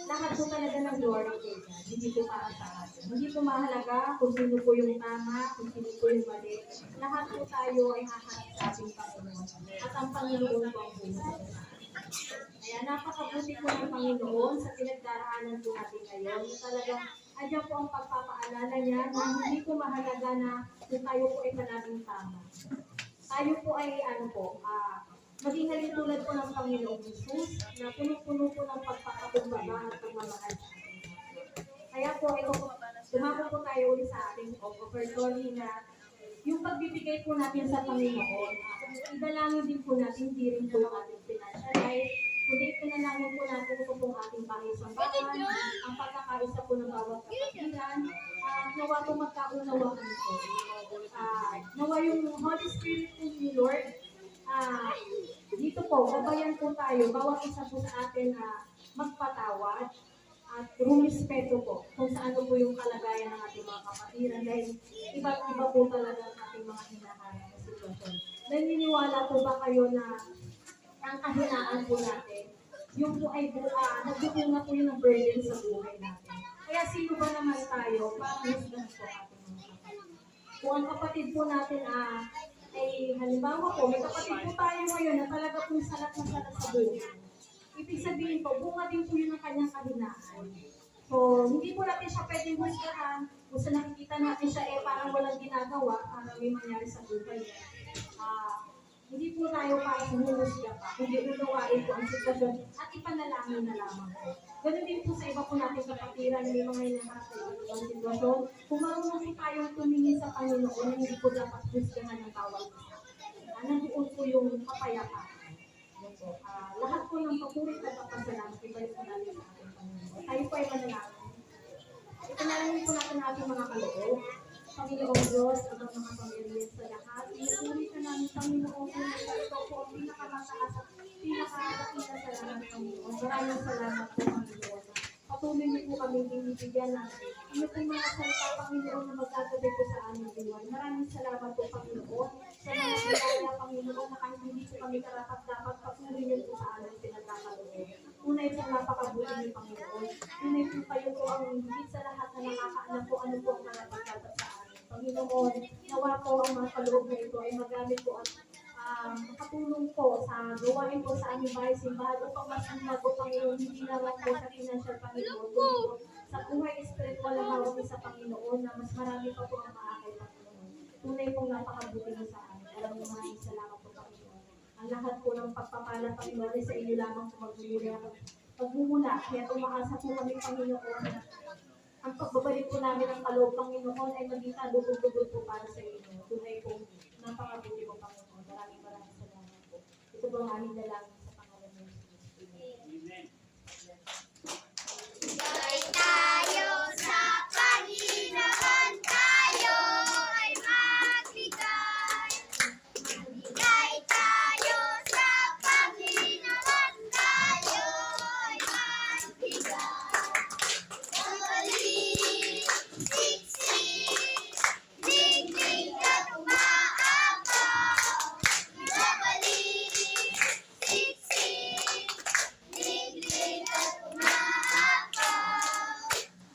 lahat po talaga ng glory kay God. Hindi po para sa atin. Hindi po mahalaga kung sino po yung tama, kung sino po yung mali. Lahat po tayo ay hahanap sa ating Panginoon. At ang Panginoon po ang buhay. Kaya napakabuti po ng Panginoon sa pinagdaraanan po natin ngayon na talagang andyan po ang pagpapaalala niya na hindi po mahalaga na kung tayo po ay palaging tama. Tayo po ay maging halintulad po ng Panginoong Jesus na punong-puno po ng pagpapakumbaba at pagmamahal sa atin. Kaya po ito po, dumako po tayo ulit sa ating offertory na yung pagbibigay po natin sa Panginoon, idalangin din po natin, hindi rin po yung ating financial life, kundi pinalangin po natin ito pong ating pangisambahan, ang pagkakaisa po ng bawat kapatiran, at nawa po magkaunawaan po. Nawa yung Holy Spirit po ni Lord, dito po, gabayan po tayo, bawat isa po sa atin na magpatawad at rumispeto po kung saan po yung kalagayan ng ating mga kapatiran dahil iba't iba po talaga ang ating mga hinahanap na sitwasyon. Naniniwala po ba kayo na ang kahinaan po natin, yung po ay nagbubunga po yun ng burden sa buhay natin. Kaya sino ba naman tayo para husgan po ating mga kapatid? Kung ang kapatid po natin ay halimbawa po, may kapatid po tayo ngayon na talaga pong salat na salat sa buhay. Ibig sabihin po, bunga din po yun ng kanyang kahinaan. So, hindi po natin siya pwedeng husgahan kung sa nakikita natin siya parang walang ginagawa para may mangyari sa buhay. Hindi po tayo para humuhusga pa, kundi unawain po ang sitwasyon at ipanalangin na lamang po. Ganun din po sa iba po nating kapatiran na may mga hinaharap na ibang sitwasyon. Kung marunong po tayong tumingin sa Panginoon, hindi po dapat husgahan ng bawat isa. Nandoon po yung kapayapaan. Lahat po ng papurit at papasalamat, ibalik po natin sa ating Panginoon. Tayo po ay manalangin. Ipanalangin po natin ang ating mga kaloob. Panginoong Diyos, ang mga pamilya sa lahat. Inuulit na namin, Panginoon, kung ito po ang pinakamataas at pinakadakilang salamat, Panginoon. Maraming salamat po, Panginoon. Patuloy niyo po kami binibigyan ng ano po mga salita, Panginoon, na magkatabi po sa aming buwan. Maraming salamat po, Panginoon, sa mga salita, Panginoon, na kahit hindi po kami karapat-dapat, patuloy niyo po sa aming pinagkakaloob. Tunay po napakabuti niyo, Panginoon. Tunay po kayo po ang higit sa lahat na nakakaalam po ano po ang karapat-dapat sa amin. Panginoon, nawa po ang mga kaloob na ito ay magamit po at makatulong po sa gawain po sa aming bahay simbahan upang mas umago, Panginoon, hindi naman po sa financial, Panginoon, kundi po sa buhay espiritual na hawak sa Panginoon na mas marami pa po ang maakay, Panginoon. Tunay pong napakabuti mo sa amin. Alam mo, maraming salamat po, Panginoon. Ang lahat po ng pagpapala, Panginoon, ay sa inyo lamang po magmumula. Kaya umaasa po kami, Panginoon, ang pagbabalik po namin ng kaloob, Panginoon, ay maging kalugod-lugod po para sa inyo. Tunay po, napakabuti po, Panginoon. Maraming salamat po. Ito po ang aming dalangin sa pangalan ng Jesus. Amen. Bigay tayo sa Panginoon, tayo ay magbigay. Bigay tayo sa Panginoon, tayo ay magbigay. Bumalik, siksik, digdig at umaapaw. Bumalik, siksik, digdig at umaapaw.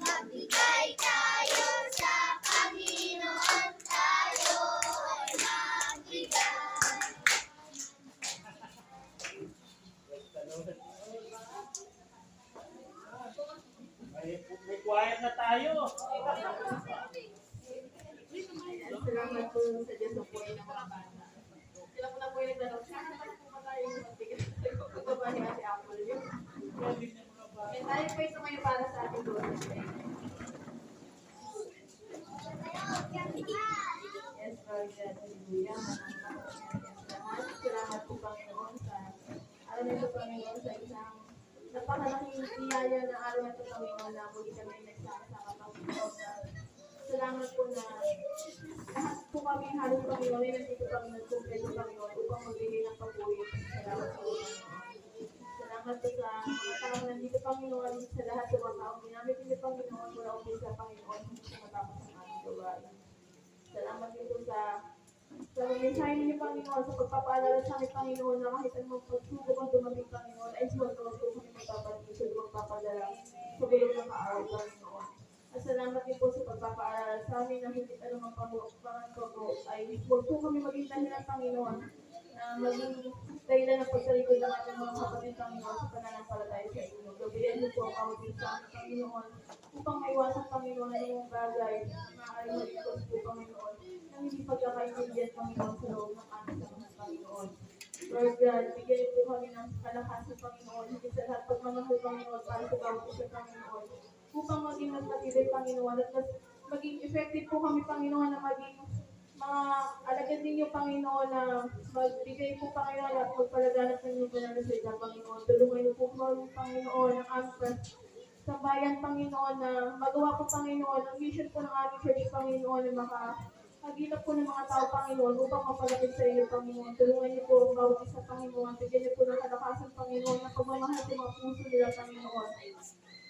Magbigay tayo sa Panginoon, tayo ay magbigay. May quiet na tayo. Salamat po sa Diyos po ng mga bata. Sila po na po yung nagdalaw. Sana pa po ba tayo magbigay sa pagbabahe natin Apple yun? May tayo po ito ngayon para sa ating Lord. Yes, Lord God, hallelujah. Salamat po, Panginoon, sa araw na ito, Panginoon, sa isang napakalaking biyaya na araw na ito, Panginoon, na muli kami nagsasama, Panginoon. Salamat po na lahat po kami halos, Panginoon, ay nandito kami nagkumpleto, Panginoon, upang magbigay ng papuri. Salamat po, Panginoon. Salamat po sa mga taong nandito, Panginoon, sa lahat ng mga taong ginamit nito, Panginoon, mula umpisa, Panginoon, hanggang sa matapos ang aming gawain. Salamat din po sa mensahe ninyo, Panginoon, sa pagpapaalala sa amin, Panginoon, na kahit anong pagsubok ang dumating, Panginoon, ay huwag po kami magpapatisod, magpapadala sa bilog ng kaaway, Panginoon. At salamat din po sa pagpapaalala sa amin na hindi anumang pangupangan po ay huwag po kami maging dahilan, Panginoon, na maging dahilan ng pagsalikod ng ating mga kapatid, Panginoon, sa pananampalataya sa inyo. Gabihan niyo po ang kawagin sa amin, Panginoon, upang maiwasan, Panginoon, ang mga bagay na maaaring maligtas po, Panginoon, na hindi pagkakaintindihan, Panginoon, sa loob ng aming samahan, Panginoon. Lord God, bigyan niyo po kami ng kalakasan, Panginoon, hindi sa lahat pagmamahal, Panginoon, para sa bawat isa, Panginoon, upang maging mas matibay, Panginoon, at mas maging effective po kami, Panginoon, na maging mga alagad ninyo, Panginoon, na magbigay po, Panginoon, at magpalaganap ng inyong banal na salita, Panginoon. Tulungan niyo po kami, Panginoon, ang aming sa bayan, Panginoon, na magawa po, Panginoon, ang mission po ng aming church, Panginoon, na makahagilap po ng mga tao, Panginoon, upang mapalapit sa iyo, Panginoon. Tulungan niyo po ang bawat isa, Panginoon. Bigyan niyo po ng kalakasan, Panginoon, na pagmamahal sa mga puso nila, Panginoon.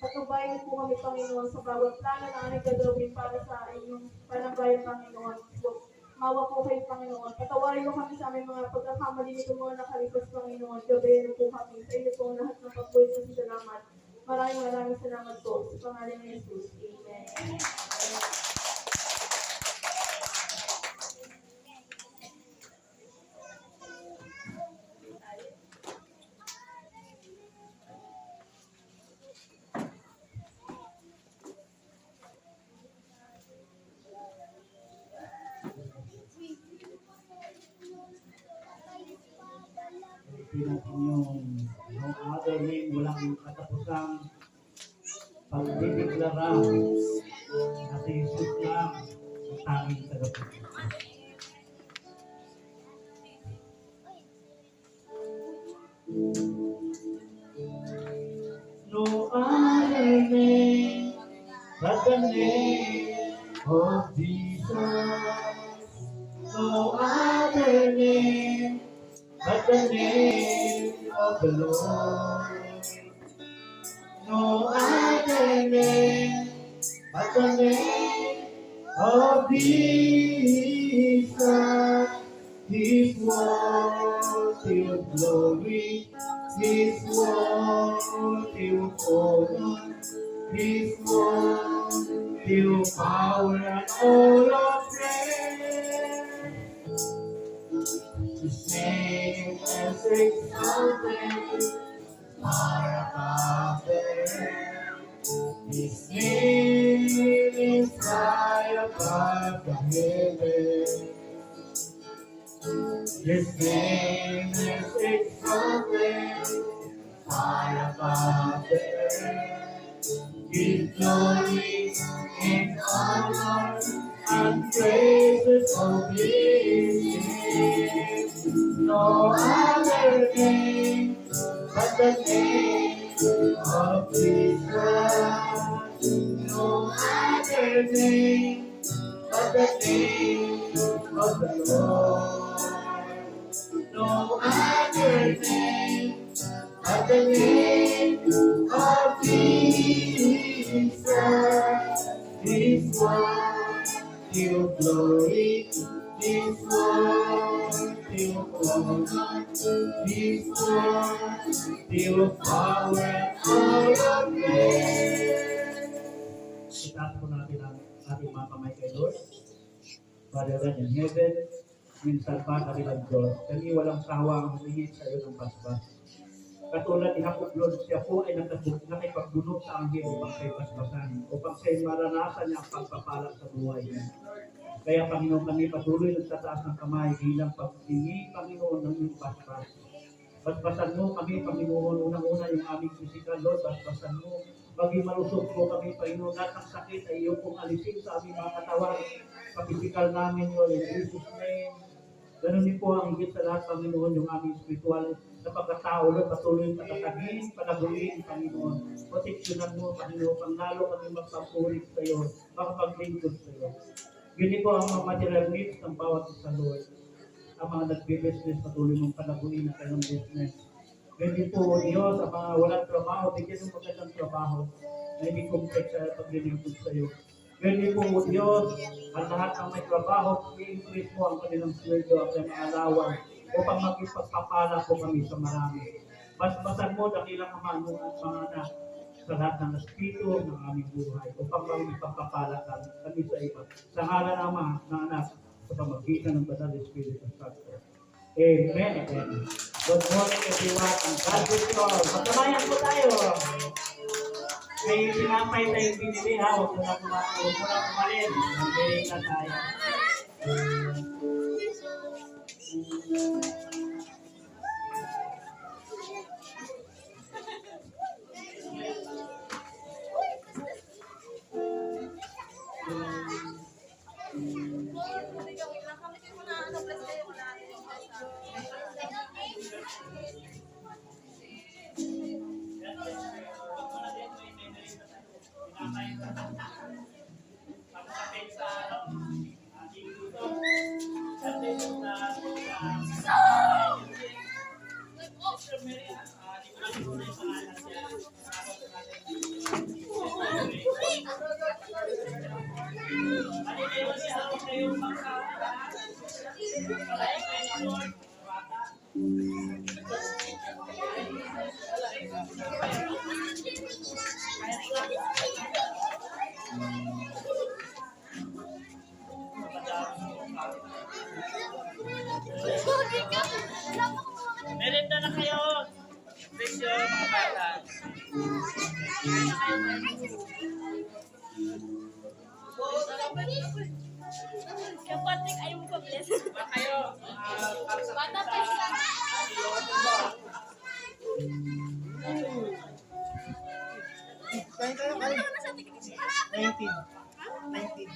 Patubayan niyo po kami, Panginoon, sa bawat plano na aming gagawin para sa inyong panambayan, Panginoon. Mawa po kayo, Panginoon. Patawarin mo kami sa aming mga pagkakamali nito mga nakalipas, Panginoon. Gabayan niyo po kami. Sa inyo po ang lahat ng pagpulit at salamat. Maraming salamat po. Sa pangalan ni Jesus. Amen. Pilipinas yung no other name, walang katapusang pagdideklara na si Jesus lang ang tanging tagapagligtas. No other name but the name of Jesus. No other name but the name of the Lord. No other name but the name of Jesus. His worthy of glory, His worthy of honor, His worthy of power and all of praise. His name is exalted far above them. His name is high above the heavens. His name is exalted far above the earth. His glory in honor and praises of His name. No other name but the name of Jesus. No other name but the name of the Lord. No other name but the name of Jesus. His worthy of glory, His worthy of honor, His worthy of power, all of praise. Itaas po natin ang ating mga kamay kay Lord. Father God in heaven, minsan pa kanilang Diyos, kami walang sawang humingi sa iyo ng basbas. Katulad ni Jacob, Lord, siya po ay nakipagbunot sa anghel upang sa'yo basbasan, upang sa'yo maranasan niya ang pagpapala sa buhay niya. Kaya Panginoon, kami patuloy nagtataas ng kamay bilang paghingi, Panginoon, ng iyong basbas. Basbasan mo kami, Panginoon, unang-una yung aming physical, Lord, basbasan mo. Maging malusog po kami, Panginoon, lahat ng sakit ay iyong pong alisin sa aming mga katawan. Pag-physical namin, Lord, in Jesus' name. Ganun din po ang higit sa lahat, Panginoon, yung aming spiritual na pagkatao, Lord, patuloy patatagin, panaguin, Panginoon. Proteksyonan mo, Panginoon, pang lalo kami magpapulit sa iyo, makapaglingkod sa iyo. Yun po ang mga material needs ng bawat isa, Lord. Ang mga nagbe-business, patuloy mong panaguin ang kanyang business. Ganyan po, Diyos, ang mga walang trabaho, bigyan ng magandang trabaho na hindi complex sa paglilingkod sa iyo. Ganyan po, Diyos, ang lahat ng may trabaho, i-increase mo ang kanilang sweldo at ang mga alawan upang maging pagpapala po kami sa marami. Basbasan mo dakilang Ama mo at mga anak sa lahat ng espiritu ng aming buhay upang kami ipagpapala kami sa iba. Sa ngalan ng Ama, ng Anak, sa pamagitan ng Banal na Espiritu Santo. Amen. Amen. Good morning everyone. And God bless you all. Magkabayan po tayo. May pinapay tayong binili ha. Huwag mo na kumalin. Magkabayan na tayo. Merenda na kayo. Bless you, mga bata. Yung Patrick, ayaw mo pa-bless. Ba kayo? Bata pa siya. Kain tayo, kain. 19. 19.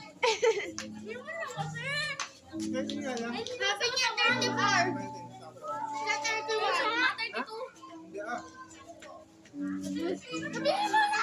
Kain nga lang. Sabi niya, 34. 19. Siya 31. 32. Hindi ah. Sabihin mo na!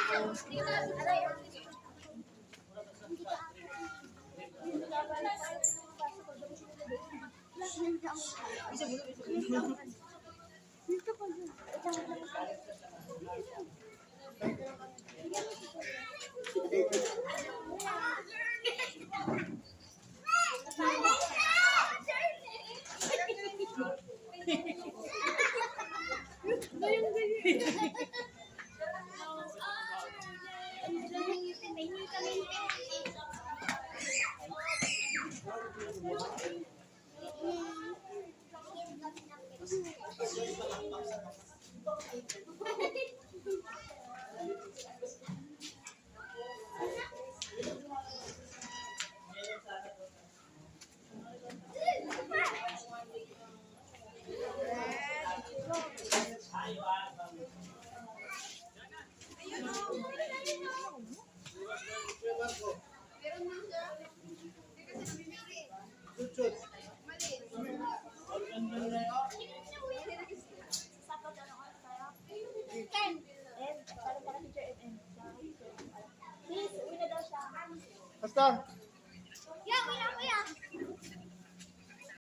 Chuchut. Pastor.